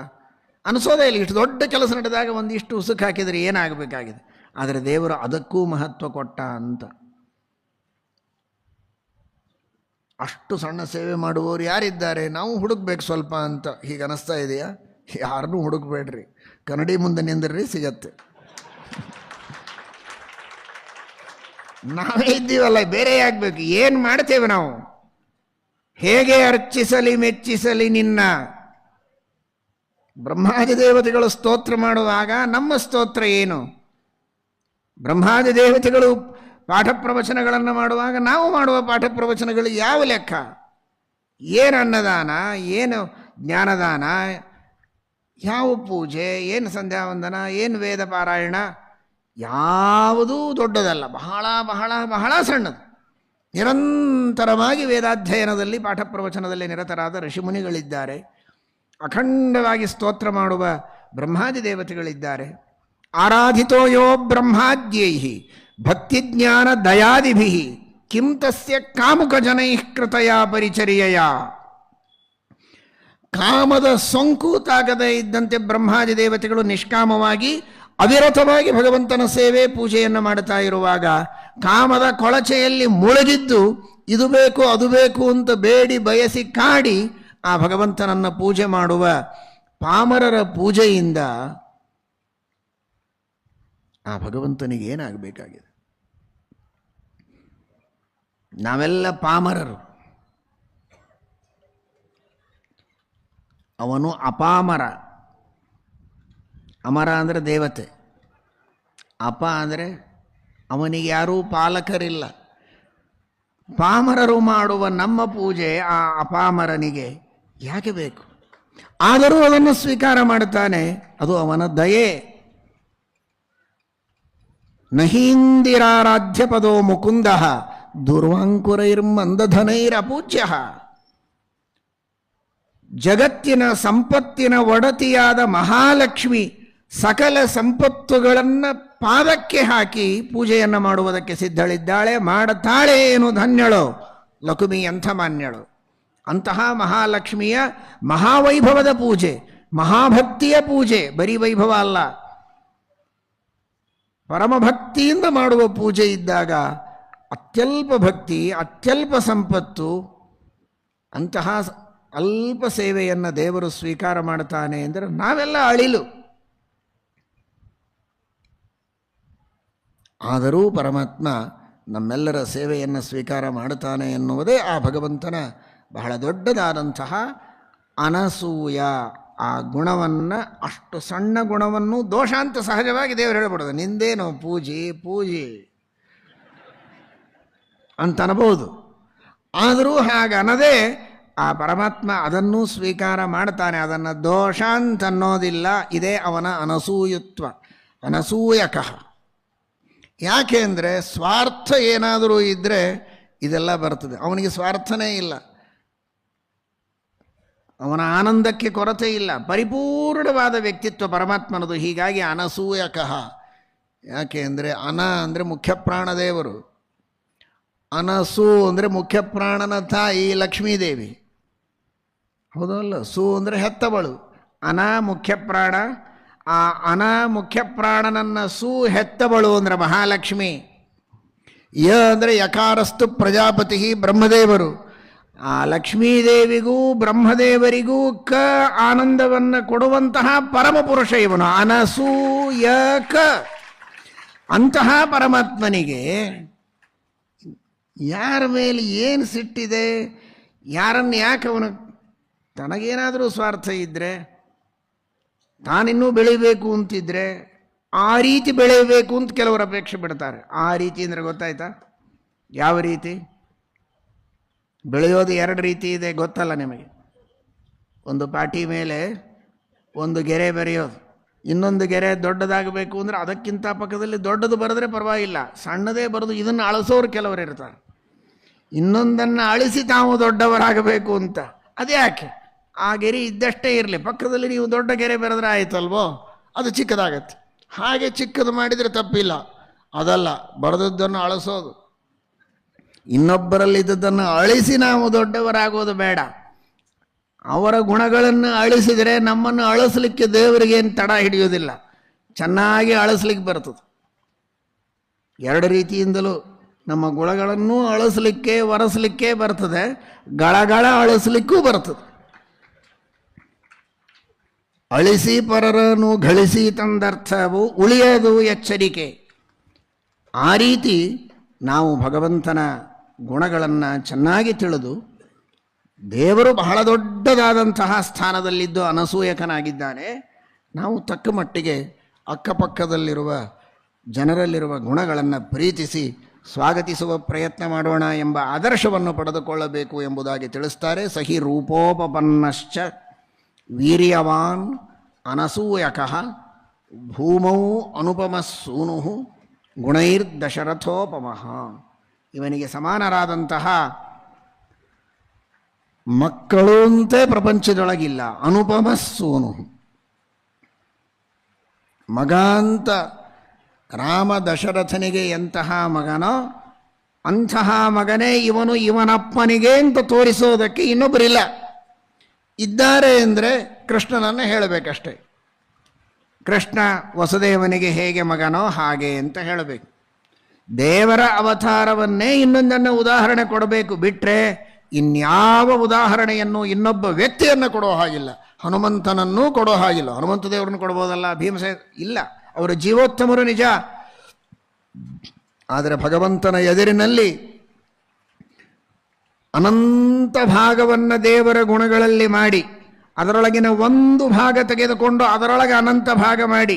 ಅನಿಸೋದೇ ಇಲ್ಲ. ಇಷ್ಟು ದೊಡ್ಡ ಕೆಲಸ ನಡೆದಾಗ ಒಂದಿಷ್ಟು ಉಸುಕು ಹಾಕಿದರೆ ಏನಾಗಬೇಕಾಗಿದೆ? ಆದರೆ ದೇವರು ಅದಕ್ಕೂ ಮಹತ್ವ ಕೊಟ್ಟ ಅಂತ. ಅಷ್ಟು ಸಣ್ಣ ಸೇವೆ ಮಾಡುವವರು ಯಾರಿದ್ದಾರೆ? ನಾವು ಹುಡುಕ್ಬೇಕು ಸ್ವಲ್ಪ ಅಂತ ಹೀಗೆ ಅನ್ನಿಸ್ತಾ ಇದೆಯಾ? ಯಾರನ್ನೂ ಹುಡುಕ್ಬೇಡ್ರಿ, ಕನ್ನಡಿ ಮುಂದೆ ನಿಂದ್ರಿ, ಸಿಗತ್ತೆ. ನಾವೇ ಇದ್ದೀವಲ್ಲ, ಬೇರೆ ಆಗಬೇಕು. ಏನು ಮಾಡ್ತೇವೆ ನಾವು? ಹೇಗೆ ಅರ್ಚಿಸಲಿ ಮೆಚ್ಚಿಸಲಿ ನಿನ್ನ? ಬ್ರಹ್ಮಾದಿ ದೇವತೆಗಳು ಸ್ತೋತ್ರ ಮಾಡುವಾಗ ನಮ್ಮ ಸ್ತೋತ್ರ ಏನು? ಬ್ರಹ್ಮಾದಿ ದೇವತೆಗಳು ಪಾಠ ಪ್ರವಚನಗಳನ್ನು ಮಾಡುವಾಗ ನಾವು ಮಾಡುವ ಪಾಠ ಪ್ರವಚನಗಳು ಯಾವ ಲೆಕ್ಕ? ಏನು ಅನ್ನದಾನ, ಏನು ಜ್ಞಾನದಾನ, ಯಾವ ಪೂಜೆ, ಏನು ಸಂಧ್ಯಾವಂದನ, ಏನು ವೇದ ಪಾರಾಯಣ, ಯಾವುದೂ ದೊಡ್ಡದಲ್ಲ. ಬಹಳ ಬಹಳ ಬಹಳ ಸಣ್ಣದು. ನಿರಂತರವಾಗಿ ವೇದಾಧ್ಯಯನದಲ್ಲಿ, ಪಾಠ ಪ್ರವಚನದಲ್ಲಿ ನಿರತರಾದ ಋಷಿಮುನಿಗಳಿದ್ದಾರೆ. ಅಖಂಡವಾಗಿ ಸ್ತೋತ್ರ ಮಾಡುವ ಬ್ರಹ್ಮಾದಿ ದೇವತೆಗಳಿದ್ದಾರೆ. ಆರಾಧಿತೋ ಯೋ ಬ್ರಹ್ಮಾದ್ಯೈಹಿ ಭಕ್ತಿಜ್ಞಾನ ದಯಾದಿಭಿ ಕಿಂ ತಸ್ಯ ಕಾಮುಕ ಜನೈಃ ಕೃತಯ ಪರಿಚರ್ಯಯ. ಕಾಮದ ಸೋಂಕು ತಾಗದೇ ಇದ್ದಂತೆ ಬ್ರಹ್ಮಾದಿ ದೇವತೆಗಳು ನಿಷ್ಕಾಮವಾಗಿ ಅವಿರತವಾಗಿ ಭಗವಂತನ ಸೇವೆ ಪೂಜೆಯನ್ನು ಮಾಡುತ್ತಾ ಇರುವಾಗ, ಕಾಮದ ಕೊಳಚೆಯಲ್ಲಿ ಮುಳುಗಿದ್ದು ಇದು ಬೇಕು ಅದು ಬೇಕು ಅಂತ ಬೇಡಿ ಬಯಸಿ ಕಾಡಿ ಆ ಭಗವಂತನನ್ನು ಪೂಜೆ ಮಾಡುವ ಪಾಮರರ ಪೂಜೆಯಿಂದ ಆ ಭಗವಂತನಿಗೆ ಏನಾಗಬೇಕಾಗಿದೆ? ನಾವೆಲ್ಲ ಪಾಮರರು, ಅವನು ಅಪಾಮರ. ಅಮರ ಅಂದರೆ ದೇವತೆ, ಅಪ ಅಂದರೆ ಅವನಿಗೆ ಯಾರೂ ಪಾಲಕರಿಲ್ಲ. ಪಾಮರರು ಮಾಡುವ ನಮ್ಮ ಪೂಜೆ ಆ ಅಪಾಮರನಿಗೆ ಯಾಕೆ ಬೇಕು? ಆದರೂ ಅದನ್ನು ಸ್ವೀಕಾರ ಮಾಡುತ್ತಾನೆ. ಅದು ಅವನ ದಯೆ. ನಹೀಂದಿರಾರಾಧ್ಯ ಪದೋ ಮುಕುಂದ ದುರ್ವಾಂಕುರೈರ್ಮಂದಧನೈರಪೂಜ್ಯ. ಜಗತ್ತಿನ ಸಂಪತ್ತಿನ ಒಡತಿಯಾದ ಮಹಾಲಕ್ಷ್ಮಿ ಸಕಲ ಸಂಪತ್ತುಗಳನ್ನು ಪಾದಕ್ಕೆ ಹಾಕಿ ಪೂಜೆಯನ್ನು ಮಾಡುವುದಕ್ಕೆ ಸಿದ್ಧಳಿದ್ದಾಳೆ, ಮಾಡುತ್ತಾಳೆ. ಏನು ಧನ್ಯಳೋ ಲಕ್ಷ್ಮಿ, ಎಂಥ ಮಾನ್ಯಳು. ಅಂತಹ ಮಹಾಲಕ್ಷ್ಮಿಯ ಮಹಾವೈಭವದ ಪೂಜೆ, ಮಹಾಭಕ್ತಿಯ ಪೂಜೆ, ಬರೀ ವೈಭವ ಅಲ್ಲ, ಪರಮಭಕ್ತಿಯಿಂದ ಮಾಡುವ ಪೂಜೆ ಇದ್ದಾಗ ಅತ್ಯಲ್ಪ ಭಕ್ತಿ, ಅತ್ಯಲ್ಪ ಸಂಪತ್ತು, ಅಂತಹ ಅಲ್ಪ ಸೇವೆಯನ್ನು ದೇವರು ಸ್ವೀಕಾರ ಮಾಡ್ತಾನೆ ಅಂದರೆ ನಾವೆಲ್ಲ ಅಳಿಲು. ಆದರೂ ಪರಮಾತ್ಮ ನಮ್ಮೆಲ್ಲರ ಸೇವೆಯನ್ನು ಸ್ವೀಕಾರ ಮಾಡುತ್ತಾನೆ ಎನ್ನುವುದೇ ಆ ಭಗವಂತನ ಬಹಳ ದೊಡ್ಡದಾದಂತಹ ಅನಸೂಯ. ಆ ಗುಣವನ್ನು, ಅಷ್ಟು ಸಣ್ಣ ಗುಣವನ್ನು ದೋಷ ಅಂತ ಸಹಜವಾಗಿ ದೇವರು ಹೇಳ್ಬಿಡೋದು. ನಿಂದೇನು ಪೂಜೆ ಅಂತ ಅನ್ಬೋದು. ಆದರೂ ಹಾಗನ್ನದೇ ಆ ಪರಮಾತ್ಮ ಅದನ್ನು ಸ್ವೀಕಾರ ಮಾಡ್ತಾನೆ. ಅದನ್ನು ದೋಷ ಅಂತ ಅನ್ನೋದಿಲ್ಲ. ಇದೇ ಅವನ ಅನಸೂಯತ್ವ, ಅನಸೂಯಕಃ. ಯಾಕೆ ಅಂದರೆ ಸ್ವಾರ್ಥ ಏನಾದರೂ ಇದ್ದರೆ ಇದೆಲ್ಲ ಬರ್ತದೆ. ಅವನಿಗೆ ಸ್ವಾರ್ಥನೇ ಇಲ್ಲ, ಅವನ ಆನಂದಕ್ಕೆ ಕೊರತೆ ಇಲ್ಲ, ಪರಿಪೂರ್ಣವಾದ ವ್ಯಕ್ತಿತ್ವ ಪರಮಾತ್ಮನದು. ಹೀಗಾಗಿ ಅನಸೂಯಕಃ. ಯಾಕೆ ಅಂದರೆ ಅನ ಅಂದರೆ ಮುಖ್ಯ ಪ್ರಾಣದೇವರು, ಅನಸು ಅಂದರೆ ಮುಖ್ಯ ಪ್ರಾಣನ ತಾಯಿ ಲಕ್ಷ್ಮೀದೇವಿ, ಹೌದಲ್ಲ? ಸು ಅಂದರೆ ಹೆತ್ತವಳು, ಅನ ಮುಖ್ಯ ಪ್ರಾಣ. ಆ ಅನ ಮುಖ್ಯ ಪ್ರಾಣನನ್ನು ಸು ಹೆತ್ತವಳು ಅಂದರೆ ಮಹಾಲಕ್ಷ್ಮಿ. ಯ ಅಂದರೆ ಯಕಾರಸ್ತು ಪ್ರಜಾಪತಿ ಬ್ರಹ್ಮದೇವರು. ಆ ಲಕ್ಷ್ಮೀದೇವಿಗೂ ಬ್ರಹ್ಮದೇವರಿಗೂ ಕ ಆನಂದವನ್ನು ಕೊಡುವಂತಹ ಪರಮಪುರುಷ ಇವನು ಅನಸೂಯಕ. ಅಂತಹ ಪರಮಾತ್ಮನಿಗೆ ಯಾರ ಮೇಲೆ ಏನು ಸಿಟ್ಟಿದೆ? ಯಾರನ್ನು ಯಾಕೆ ಅವನು? ತನಗೇನಾದರೂ ಸ್ವಾರ್ಥ ಇದ್ದರೆ, ತಾನಿನ್ನೂ ಬೆಳೀಬೇಕು ಅಂತಿದ್ರೆ ಆ ರೀತಿ ಬೆಳೆಯಬೇಕು ಅಂತ ಕೆಲವರು ಅಪೇಕ್ಷೆ ಬಿಡ್ತಾರೆ. ಆ ರೀತಿ ಅಂದರೆ ಗೊತ್ತಾಯ್ತಾ? ಯಾವ ರೀತಿ ಬೆಳೆಯೋದು? ಎರಡು ರೀತಿ ಇದೆ, ಗೊತ್ತಲ್ಲ ನಿಮಗೆ. ಒಂದು ಪಾಟಿ ಮೇಲೆ ಒಂದು ಗೆರೆ ಬರೆಯೋದು, ಇನ್ನೊಂದು ಗೆರೆ ದೊಡ್ಡದಾಗಬೇಕು ಅಂದರೆ ಅದಕ್ಕಿಂತ ಪಕ್ಕದಲ್ಲಿ ದೊಡ್ಡದು ಬರೆದ್ರೆ ಪರವಾಗಿಲ್ಲ, ಸಣ್ಣದೇ ಬರೆದು ಇದನ್ನು ಅಳಿಸೋರು ಕೆಲವರು ಇರ್ತಾರೆ. ಇನ್ನೊಂದನ್ನು ಅಳಿಸಿ ತಾವು ದೊಡ್ಡವರಾಗಬೇಕು ಅಂತ. ಅದ್ಯಾಕೆ? ಆ ಗೆರೆ ಇದ್ದಷ್ಟೇ ಇರಲಿ, ಪಕ್ಕದಲ್ಲಿ ನೀವು ದೊಡ್ಡ ಗೆರೆ ಬರೆದ್ರೆ ಆಯಿತಲ್ವೋ, ಅದು ಚಿಕ್ಕದಾಗತ್ತೆ. ಹಾಗೆ ಚಿಕ್ಕದು ಮಾಡಿದರೆ ತಪ್ಪಿಲ್ಲ. ಅದಲ್ಲ, ಬರೆದದ್ದನ್ನು ಅಳಿಸೋದು, ಇನ್ನೊಬ್ಬರಲ್ಲಿದ್ದದ್ದನ್ನು ಅಳಿಸಿ ನಾವು ದೊಡ್ಡವರಾಗೋದು ಬೇಡ. ಅವರ ಗುಣಗಳನ್ನು ಅಳಿಸಿದರೆ ನಮ್ಮನ್ನು ಅಳಿಸ್ಲಿಕ್ಕೆ ದೇವರಿಗೇನು ತಡ ಹಿಡಿಯೋದಿಲ್ಲ, ಚೆನ್ನಾಗಿ ಅಳಿಸ್ಲಿಕ್ಕೆ ಬರ್ತದೆ. ಎರಡು ರೀತಿಯಿಂದಲೂ ನಮ್ಮ ಗುಣಗಳನ್ನು ಅಳಿಸ್ಲಿಕ್ಕೆ ಒರೆಸಲಿಕ್ಕೆ ಬರ್ತದೆ, ಗಳಗಳ ಅಳಿಸ್ಲಿಕ್ಕೂ ಬರ್ತದೆ. ಅಳಿಸಿ ಪರರನ್ನು ಗಳಿಸಿ ತಂದರ್ಥವು ಉಳಿಯೋದು ಎಚ್ಚರಿಕೆ. ಆ ರೀತಿ ನಾವು ಭಗವಂತನ ಗುಣಗಳನ್ನು ಚೆನ್ನಾಗಿ ತಿಳಿದು, ದೇವರು ಬಹಳ ದೊಡ್ಡದಾದಂತಹ ಸ್ಥಾನದಲ್ಲಿದ್ದು ಅನಸೂಯಕನಾಗಿದ್ದಾನೆ. ನಾವು ತಕ್ಕ ಮಟ್ಟಿಗೆ ಅಕ್ಕಪಕ್ಕದಲ್ಲಿರುವ ಜನರಲ್ಲಿರುವ ಗುಣಗಳನ್ನು ಪ್ರೀತಿಸಿ ಸ್ವಾಗತಿಸುವ ಪ್ರಯತ್ನ ಮಾಡೋಣ ಎಂಬ ಆದರ್ಶವನ್ನು ಪಡೆದುಕೊಳ್ಳಬೇಕು ಎಂಬುದಾಗಿ ತಿಳಿಸ್ತಾರೆ. ಸಹಿ ರೂಪೋಪಪನ್ನಶ್ಚ ವೀರ್ಯವಾನ್ ಅನಸೂಯಕಃ ಭೂಮೌ ಅನುಪಮಸ್ಸೂನು ಗುಣೈರ್ದಶರಥೋಪಮಃ. ಇವನಿಗೆ ಸಮಾನರಾದಂತಹ ಮಕ್ಕಳು ಅಂತೆ ಪ್ರಪಂಚದೊಳಗಿಲ್ಲ. ಅನುಪಮಸ್ಸೂನು, ಮಗ ಅಂತ ರಾಮ ದಶರಥನಿಗೆ ಎಂತಹ ಮಗನೋ ಅಂತಹ ಮಗನೇ ಇವನು ಇವನಪ್ಪನಿಗೆ ಅಂತ ತೋರಿಸೋದಕ್ಕೆ ಇನ್ನೊಬ್ಬರಿಲ್ಲ. ಇದ್ದಾರೆ ಅಂದರೆ ಕೃಷ್ಣನನ್ನು ಹೇಳಬೇಕಷ್ಟೆ. ಕೃಷ್ಣ ವಸುದೇವನಿಗೆ ಹೇಗೆ ಮಗನೋ ಹಾಗೆ ಅಂತ ಹೇಳಬೇಕು. ದೇವರ ಅವತಾರವನ್ನೇ ಇನ್ನೊಂದನ್ನು ಉದಾಹರಣೆ ಕೊಡಬೇಕು, ಬಿಟ್ಟರೆ ಇನ್ಯಾವ ಉದಾಹರಣೆಯನ್ನು ಇನ್ನೊಬ್ಬ ವ್ಯಕ್ತಿಯನ್ನು ಕೊಡೋ ಹಾಗಿಲ್ಲ. ಹನುಮಂತನನ್ನೂ ಕೊಡೋ ಹಾಗಿಲ್ಲ. ಹನುಮಂತ ದೇವರನ್ನು ಕೊಡ್ಬೋದಲ್ಲ, ಭೀಮಸೇನ ಇಲ್ಲ, ಅವರು ಜೀವೋತ್ತಮರು ನಿಜ. ಆದರೆ ಭಗವಂತನ ಎದುರಿನಲ್ಲಿ ಅನಂತ ಭಾಗವನ್ನು ದೇವರ ಗುಣಗಳಲ್ಲಿ ಮಾಡಿ, ಅದರೊಳಗಿನ ಒಂದು ಭಾಗ ತೆಗೆದುಕೊಂಡು ಅದರೊಳಗೆ ಅನಂತ ಭಾಗ ಮಾಡಿ,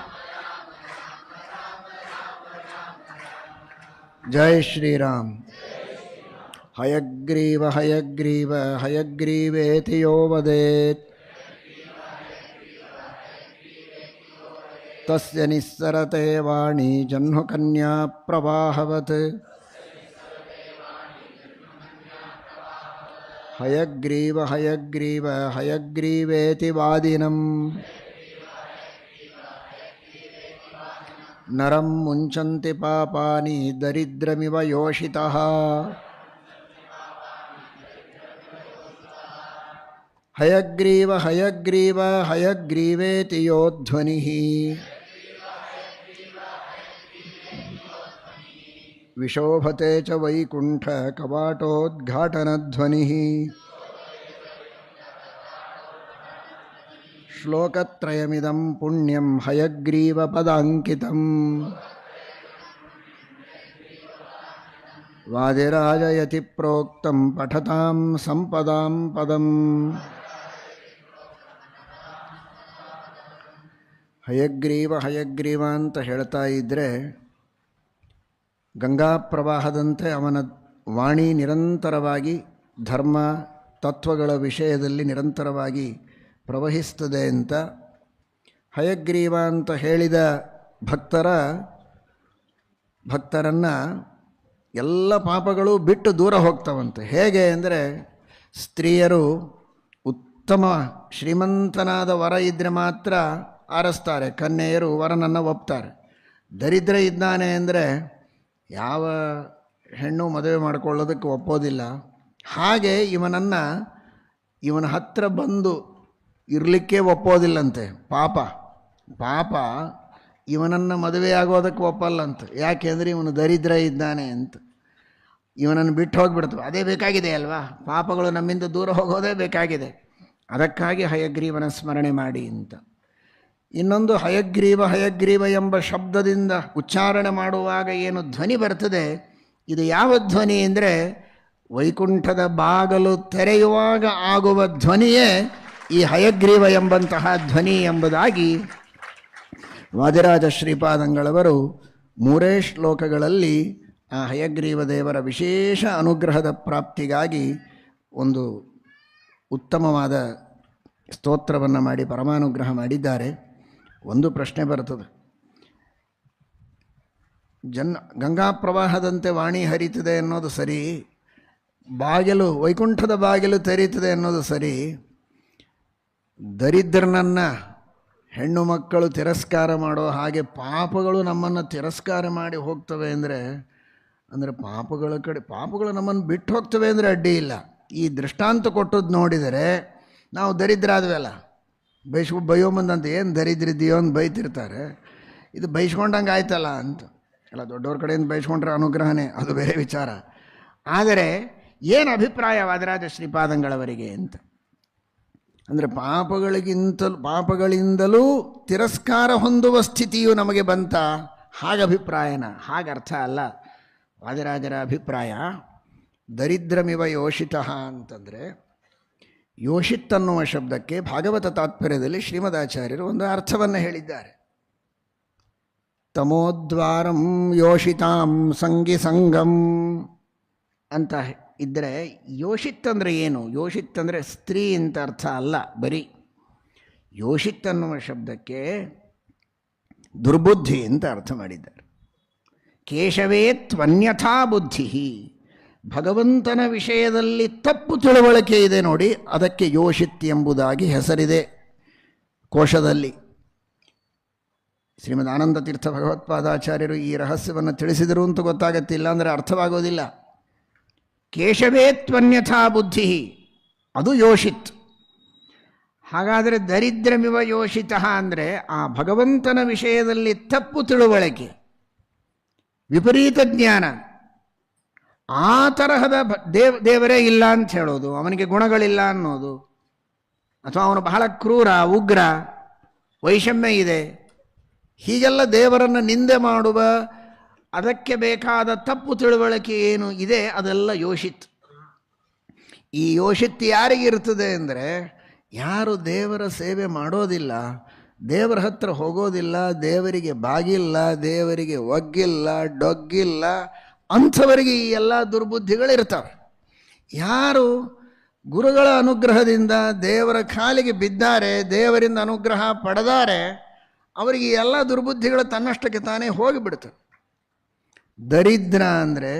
ಜೈ ಶ್ರೀರಾಮ್. ಹಯಗ್ರೀವ ಹಯಗ್ರೀವ ಹಯಗ್ರೀವೇತಿ ಯೋ ವದೇತ್ ತಸ್ಯ ನಿಸ್ಸರತೆ ವಾಣಿ ಜಹ್ನುಕನ್ಯಾ ಪ್ರವಾಹವತ್. ಹಯಗ್ರೀವ ಹಯಗ್ರೀವ ಹಯಗ್ರೀವೇತಿ ವಾದಿನಂ ನರಂ ಮುಂಚಂತಿ ಪಾಪಾನಿ ದರಿದ್ರಮಿವ ಯೋಷಿತಃ. ಹಯಗ್ರೀವ ಹಯಗ್ರೀವ ಹಯಗ್ರೀವೇತಿ ಯೋ ಧ್ವನಿಃ ವಿಶೋಭತೆ ಚ ವೈಕುಂಠ ಕವಾಟೋದ್ಘಾಟನಧ್ವನಿಃ. ಶ್ಲೋಕತ್ರಯಮಿದಂ ಪುಣ್ಯಂ ಹಯಗ್ರೀವಪದಾಂಕಿತಂ. ವಾದಿರಾಜಯತಿ ಪ್ರೋಕ್ತಂ ಪಠತಾಂ ಸಂಪದಾಂ ಪದಂ. ಹಯಗ್ರೀವ ಹಯಗ್ರೀವ ಅಂತ ಹೇಳ್ತಾ ಇದ್ದರೆ ಗಂಗಾ ಪ್ರವಾಹದಂತೆ ಅವನ ವಾಣಿ ನಿರಂತರವಾಗಿ ಧರ್ಮ ತತ್ವಗಳ ವಿಷಯದಲ್ಲಿ ನಿರಂತರವಾಗಿ ಪ್ರವಹಿಸ್ತದೆ ಅಂತ. ಹಯಗ್ರೀವ ಅಂತ ಹೇಳಿದ ಭಕ್ತರನ್ನು ಎಲ್ಲ ಪಾಪಗಳು ಬಿಟ್ಟು ದೂರ ಹೋಗ್ತವಂತೆ. ಹೇಗೆ ಅಂದರೆ, ಸ್ತ್ರೀಯರು ಉತ್ತಮ ಶ್ರೀಮಂತನಾದ ವರ ಇದ್ದರೆ ಮಾತ್ರ ಆರಿಸ್ತಾರೆ, ಕನ್ಯೆಯರು ವರನನ್ನು ಒಪ್ತಾರೆ. ದರಿದ್ರ ಇದ್ದಾನೆ ಅಂದರೆ ಯಾವ ಹೆಣ್ಣು ಮದುವೆ ಮಾಡಿಕೊಳ್ಳೋದಕ್ಕೆ ಒಪ್ಪೋದಿಲ್ಲ. ಹಾಗೆ ಇವನ ಹತ್ರ ಬಂದು ಇರಲಿಕ್ಕೆ ಒಪ್ಪೋದಿಲ್ಲಂತೆ. ಪಾಪ ಇವನನ್ನು ಮದುವೆ ಆಗೋದಕ್ಕೆ ಒಪ್ಪಲ್ಲಂತೆ. ಯಾಕೆ ಅಂದರೆ ಇವನು ದರಿದ್ರ ಇದ್ದಾನೆ ಅಂತ. ಇವನನ್ನು ಬಿಟ್ಟು ಹೋಗಿಬಿಡ್ತವೆ. ಅದೇ ಬೇಕಾಗಿದೆ ಅಲ್ವಾ, ಪಾಪಗಳು ನಮ್ಮಿಂದ ದೂರ ಹೋಗೋದೇ ಬೇಕಾಗಿದೆ. ಅದಕ್ಕಾಗಿ ಹಯಗ್ರೀವನ ಸ್ಮರಣೆ ಮಾಡಿ ಅಂತ. ಇನ್ನೊಂದು, ಹಯಗ್ರೀವ ಹಯಗ್ರೀವ ಎಂಬ ಶಬ್ದದಿಂದ ಉಚ್ಚಾರಣೆ ಮಾಡುವಾಗ ಏನು ಧ್ವನಿ ಬರ್ತದೆ, ಇದು ಯಾವ ಧ್ವನಿ ಅಂದರೆ ವೈಕುಂಠದ ಬಾಗಲು ತೆರೆಯುವಾಗ ಆಗುವ ಧ್ವನಿಯೇ ಈ ಹಯಗ್ರೀವ ಎಂಬಂತಹ ಧ್ವನಿ ಎಂಬುದಾಗಿ ವಾದಿರಾಜ ಶ್ರೀಪಾದಂಗಳವರು 3 ಶ್ಲೋಕಗಳಲ್ಲಿ ಆ ಹಯಗ್ರೀವ ದೇವರ ವಿಶೇಷ ಅನುಗ್ರಹದ ಪ್ರಾಪ್ತಿಗಾಗಿ ಒಂದು ಉತ್ತಮವಾದ ಸ್ತೋತ್ರವನ್ನು ಮಾಡಿ ಪರಮಾನುಗ್ರಹ ಮಾಡಿದ್ದಾರೆ. ಒಂದು ಪ್ರಶ್ನೆ ಬರ್ತದೆ, ಗಂಗಾ ಪ್ರವಾಹದಂತೆ ವಾಣಿ ಹರಿತದೆ ಅನ್ನೋದು ಸರಿ, ವೈಕುಂಠದ ಬಾಗಿಲು ತೆರೀತದೆ ಅನ್ನೋದು ಸರಿ, ದರಿದ್ರನನ್ನು ಹೆಣ್ಣು ಮಕ್ಕಳು ತಿರಸ್ಕಾರ ಮಾಡೋ ಹಾಗೆ ಪಾಪಗಳು ನಮ್ಮನ್ನು ತಿರಸ್ಕಾರ ಮಾಡಿ ಹೋಗ್ತವೆ ಅಂದರೆ ಪಾಪಗಳು ನಮ್ಮನ್ನು ಬಿಟ್ಟು ಹೋಗ್ತವೆ ಅಂದರೆ ಅಡ್ಡಿ ಇಲ್ಲ. ಈ ದೃಷ್ಟಾಂತ ಕೊಟ್ಟದ್ದು ನೋಡಿದರೆ ನಾವು ದರಿದ್ರ ಆದ್ವಲ್ಲ, ಬೈಯೋಮಂದಂತ ಏನು ದರಿದ್ರಿದ್ದೀಯೋ ಅಂತ ಬೈತಿರ್ತಾರೆ. ಇದು ಬೈಸ್ಕೊಂಡಂಗೆ ಆಯ್ತಲ್ಲ ಅಂತ. ಎಲ್ಲ ದೊಡ್ಡವ್ರ ಕಡೆಯಿಂದ ಬೈಸ್ಕೊಂಡ್ರೆ ಅನುಗ್ರಹನೇ, ಅದು ಬೇರೆ ವಿಚಾರ. ಆದರೆ ಏನು ಅಭಿಪ್ರಾಯ ವಾದಿರಾಜ ಶ್ರೀಪಾದಂಗಳವರಿಗೆ ಅಂತ ಅಂದರೆ, ಪಾಪಗಳಿಂದಲೂ ತಿರಸ್ಕಾರ ಹೊಂದುವ ಸ್ಥಿತಿಯು ನಮಗೆ ಬಂತ, ಹಾಗಭಿಪ್ರಾಯನ? ಹಾಗರ್ಥ ಅಲ್ಲ ವಾದಿರಾಜರ ಅಭಿಪ್ರಾಯ. ದರಿದ್ರಮಿವ ಯೋಷಿತಃ ಅಂತಂದರೆ, ಯೋಷಿತ್ ಅನ್ನುವ ಶಬ್ದಕ್ಕೆ ಭಾಗವತ ತಾತ್ಪರ್ಯದಲ್ಲಿ ಶ್ರೀಮದಾಚಾರ್ಯರು ಒಂದು ಅರ್ಥವನ್ನು ಹೇಳಿದ್ದಾರೆ. ತಮೋದ್ವಾರಂ ಯೋಷಿತಾಂ ಸಂಗಿ ಸಂಗಂ ಅಂತ ಇದ್ದರೆ, ಯೋಷಿತ್ ಅಂದರೆ ಏನು? ಯೋಷಿತ್ ಅಂದರೆ ಸ್ತ್ರೀ ಅಂತ ಅರ್ಥ ಅಲ್ಲ ಬರೀ. ಯೋಷಿತ್ ಅನ್ನುವ ಶಬ್ದಕ್ಕೆ ದುರ್ಬುದ್ಧಿ ಅಂತ ಅರ್ಥ ಮಾಡಿದ್ದಾರೆ. ಕೇಶವೇ ತ್ವನ್ಯಥಾ ಬುದ್ಧಿ, ಭಗವಂತನ ವಿಷಯದಲ್ಲಿ ತಪ್ಪು ತಿಳುವಳಿಕೆ ಇದೆ ನೋಡಿ, ಅದಕ್ಕೆ ಯೋಷಿತ್ ಎಂಬುದಾಗಿ ಹೆಸರಿದೆ ಕೋಶದಲ್ಲಿ. ಶ್ರೀಮದ್ ಆನಂದ ತೀರ್ಥ ಭಗವತ್ಪಾದಾಚಾರ್ಯರು ಈ ರಹಸ್ಯವನ್ನು ತಿಳಿಸಿದರು ಅಂತ ಗೊತ್ತಾಗತ್ತಿಲ್ಲ, ಅಂದರೆ ಅರ್ಥವಾಗೋದಿಲ್ಲ. ಕೇಶವೇ ತ್ವನ್ಯಥಾ ಬುದ್ಧಿ, ಅದು ಯೋಷಿತ್. ಹಾಗಾದರೆ ದರಿದ್ರಮಿವ ಯೋಷಿತಃ ಅಂದರೆ ಆ ಭಗವಂತನ ವಿಷಯದಲ್ಲಿ ತಪ್ಪು ತಿಳುವಳಿಕೆ, ವಿಪರೀತ ಜ್ಞಾನ, ಆ ತರಹದ ದೇವರೇ ಇಲ್ಲ ಅಂತ ಹೇಳೋದು, ಅವನಿಗೆ ಗುಣಗಳಿಲ್ಲ ಅನ್ನೋದು, ಅಥವಾ ಅವನು ಬಹಳ ಕ್ರೂರ, ಉಗ್ರ, ವೈಷಮ್ಯ ಇದೆ, ಹೀಗೆಲ್ಲ ದೇವರನ್ನು ನಿಂದೆ ಮಾಡುವ ಅದಕ್ಕೆ ಬೇಕಾದ ತಪ್ಪು ತಿಳುವಳಿಕೆ ಏನು ಇದೆ ಅದೆಲ್ಲ ಯೋಷಿತ್. ಈ ಯೋಷಿತ್ ಯಾರಿಗಿರ್ತದೆ ಅಂದರೆ, ಯಾರು ದೇವರ ಸೇವೆ ಮಾಡೋದಿಲ್ಲ, ದೇವರ ಹತ್ರ ಹೋಗೋದಿಲ್ಲ, ದೇವರಿಗೆ ಬಾಗಿಲ್ಲ, ದೇವರಿಗೆ ಒಗ್ಗಿಲ್ಲ, ಡೊಗ್ಗಿಲ್ಲ, ಅಂಥವರಿಗೆ ಈ ಎಲ್ಲ ದುರ್ಬುದ್ಧಿಗಳಿರ್ತವೆ. ಯಾರು ಗುರುಗಳ ಅನುಗ್ರಹದಿಂದ ದೇವರ ಕಾಲಿಗೆ ಬಿದ್ದಾರೆ, ದೇವರಿಂದ ಅನುಗ್ರಹ ಪಡೆದಾರೆ, ಅವರಿಗೆ ಈ ಎಲ್ಲ ದುರ್ಬುದ್ಧಿಗಳು ತನ್ನಷ್ಟಕ್ಕೆ ತಾನೇ ಹೋಗಿಬಿಡ್ತವೆ. ದರಿದ್ರ ಅಂದರೆ,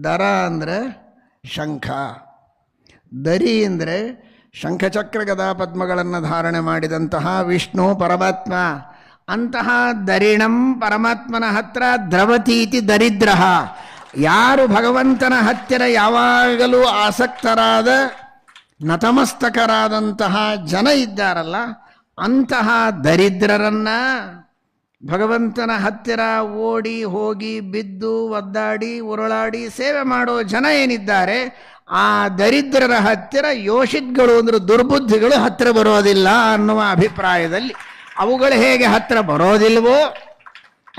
ದರ ಅಂದರೆ ಶಂಖ, ದರಿ ಅಂದರೆ ಶಂಖಚಕ್ರ ಗದಾ ಪದ್ಮಗಳನ್ನು ಧಾರಣೆ ಮಾಡಿದಂತಹ ವಿಷ್ಣು ಪರಮಾತ್ಮ. ಅಂತಹ ದರಿಣಂ ಪರಮಾತ್ಮನ ಹತ್ರ ದ್ರವತೀತಿ ದರಿದ್ರ. ಯಾರು ಭಗವಂತನ ಹತ್ತಿರ ಯಾವಾಗಲೂ ಆಸಕ್ತರಾದ ನತಮಸ್ತಕರಾದಂತಹ ಜನ ಇದ್ದಾರಲ್ಲ, ಅಂತಹ ದರಿದ್ರರನ್ನ ಭಗವಂತನ ಹತ್ತಿರ ಓಡಿ ಹೋಗಿ ಬಿದ್ದು ಒದ್ದಾಡಿ ಉರುಳಾಡಿ ಸೇವೆ ಮಾಡೋ ಜನ ಏನಿದ್ದಾರೆ, ಆ ದರಿದ್ರರ ಹತ್ತಿರ ಯೋಷಿತ್ಗಳು ಅಂದ್ರೆ ದುರ್ಬುದ್ಧಿಗಳು ಹತ್ತಿರ ಬರೋದಿಲ್ಲ ಅನ್ನುವ ಅಭಿಪ್ರಾಯದಲ್ಲಿ ಅವುಗಳು ಹೇಗೆ ಹತ್ತಿರ ಬರೋದಿಲ್ವೋ,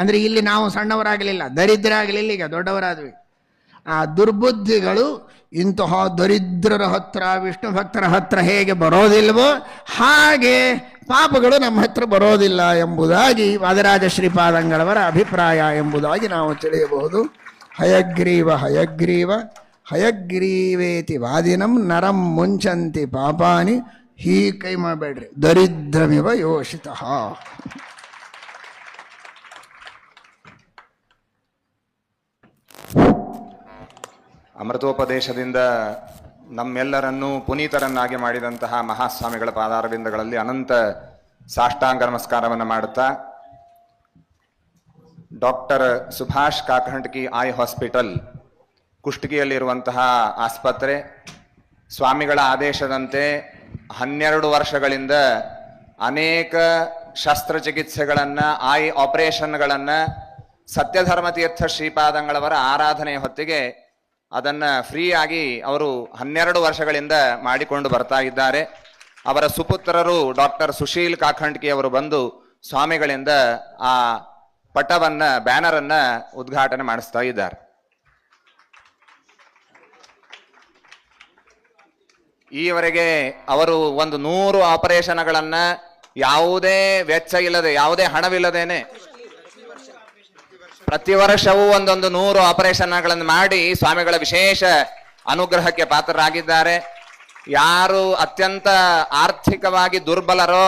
ಅಂದರೆ ಇಲ್ಲಿ ನಾವು ಸಣ್ಣವರಾಗಲಿಲ್ಲ, ದರಿದ್ರ ಆಗಲಿಲ್ಲ, ಈಗ ದೊಡ್ಡವರಾದ್ವಿ. ಆ ದುರ್ಬುದ್ಧಿಗಳು ಇಂತಹ ದರಿದ್ರರ ಹತ್ರ, ವಿಷ್ಣು ಭಕ್ತರ ಹತ್ರ ಹೇಗೆ ಬರೋದಿಲ್ವೋ ಹಾಗೆ ಪಾಪಗಳು ನಮ್ಮ ಹತ್ರ ಬರೋದಿಲ್ಲ ಎಂಬುದಾಗಿ ವಾದರಾಜ ಶ್ರೀಪಾದಂಗಳವರ ಅಭಿಪ್ರಾಯ ಎಂಬುದಾಗಿ ನಾವು ತಿಳಿಯಬಹುದು. ಹಯಗ್ರೀವ ಹಯಗ್ರೀವ ಹಯಗ್ರೀವೇತಿ ವಾದಿನಂ ನರಂ ಮುಂಚಂತಿ ಪಾಪಾನಿ. ಹೀ ಕೈ ಮಾಡಬೇಡ್ರಿ, ದರಿದ್ರಮಿವ ಯೋಷಿತಃ. ಅಮೃತೋಪದೇಶದಿಂದ ನಮ್ಮೆಲ್ಲರನ್ನೂ ಪುನೀತರನ್ನಾಗಿ ಮಾಡಿದಂತಹ ಮಹಾಸ್ವಾಮಿಗಳ ಪಾದಾರವಿಂದಗಳಲ್ಲಿ ಅನಂತ ಸಾಷ್ಟಾಂಗ ನಮಸ್ಕಾರವನ್ನು ಮಾಡುತ್ತಾ, ಡಾಕ್ಟರ್ ಸುಭಾಷ್ ಕಾಕಹಂಡ್ಕಿ ಐ ಹಾಸ್ಪಿಟಲ್ ಕುಷ್ಟಗಿಯಲ್ಲಿರುವಂತಹ ಆಸ್ಪತ್ರೆ ಸ್ವಾಮಿಗಳ ಆದೇಶದಂತೆ 12 ವರ್ಷಗಳಿಂದ ಅನೇಕ ಶಸ್ತ್ರಚಿಕಿತ್ಸೆಗಳನ್ನು, ಐ ಆಪರೇಷನ್ಗಳನ್ನು ಸತ್ಯಧರ್ಮತೀರ್ಥ ಶ್ರೀಪಾದಂಗಳವರ ಆರಾಧನೆಯ ಹೊತ್ತಿಗೆ ಅದನ್ನು ಫ್ರೀ ಆಗಿ ಅವರು 12 ವರ್ಷಗಳಿಂದ ಮಾಡಿಕೊಂಡು ಬರ್ತಾ ಇದ್ದಾರೆ. ಅವರ ಸುಪುತ್ರರು ಡಾಕ್ಟರ್ ಸುಶೀಲ್ ಕಾಕಹಂಡ್ಕಿ ಅವರು ಬಂದು ಸ್ವಾಮಿಗಳಿಂದ ಆ ಪಟವನ್ನ, ಬ್ಯಾನರನ್ನ ಉದ್ಘಾಟನೆ ಮಾಡಿಸ್ತಾ ಇದ್ದಾರೆ. ಈವರೆಗೆ ಅವರು 100 ಆಪರೇಷನ್ಗಳನ್ನ ಯಾವುದೇ ವೆಚ್ಚ ಇಲ್ಲದೆ, ಯಾವುದೇ ಹಣವಿಲ್ಲದೇನೆ ಪ್ರತಿ ವರ್ಷವೂ 100 ಆಪರೇಷನ್ಗಳನ್ನು ಮಾಡಿ ಸ್ವಾಮಿಗಳ ವಿಶೇಷ ಅನುಗ್ರಹಕ್ಕೆ ಪಾತ್ರರಾಗಿದ್ದಾರೆ. ಯಾರು ಅತ್ಯಂತ ಆರ್ಥಿಕವಾಗಿ ದುರ್ಬಲರೋ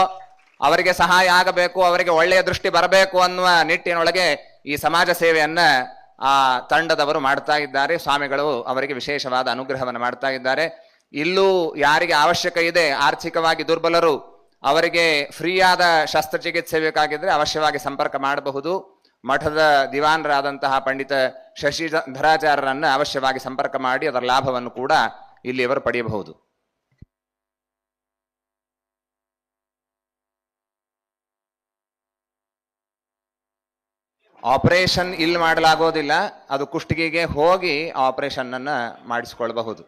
ಅವರಿಗೆ ಸಹಾಯ ಆಗಬೇಕು, ಅವರಿಗೆ ಒಳ್ಳೆಯ ದೃಷ್ಟಿ ಬರಬೇಕು ಅನ್ನುವ ನಿಟ್ಟಿನೊಳಗೆ ಈ ಸಮಾಜ ಸೇವೆಯನ್ನ ಆ ತಂಡದವರು ಮಾಡ್ತಾ ಇದ್ದಾರೆ. ಸ್ವಾಮಿಗಳು ಅವರಿಗೆ ವಿಶೇಷವಾದ ಅನುಗ್ರಹವನ್ನು ಮಾಡ್ತಾ ಇದ್ದಾರೆ. ಇಲ್ಲೂ ಯಾರಿಗೆ ಅವಶ್ಯಕ ಇದೆ, ಆರ್ಥಿಕವಾಗಿ ದುರ್ಬಲರು, ಅವರಿಗೆ ಫ್ರೀಯಾದ ಶಸ್ತ್ರಚಿಕಿತ್ಸೆ ಬೇಕಾಗಿದ್ರೆ ಅವಶ್ಯವಾಗಿ ಸಂಪರ್ಕ ಮಾಡಬಹುದು. ಮಠದ ದಿವಾನರಾದಂತಹ ಪಂಡಿತ ಶಶಿಧರಾಚಾರ್ಯರನ್ನು ಅವಶ್ಯವಾಗಿ ಸಂಪರ್ಕ ಮಾಡಿ ಅದರ ಲಾಭವನ್ನು ಕೂಡ ಇಲ್ಲಿಯವರು ಪಡೆಯಬಹುದು. ಆಪರೇಷನ್ ಇಲ್ಲಿ ಮಾಡಲಾಗೋದಿಲ್ಲ, ಅದು ಕುಷ್ಟಗಿಗೆ ಹೋಗಿ ಆಪರೇಷನ್ ಅನ್ನ ಮಾಡಿಸಿಕೊಳ್ಳಬಹುದು.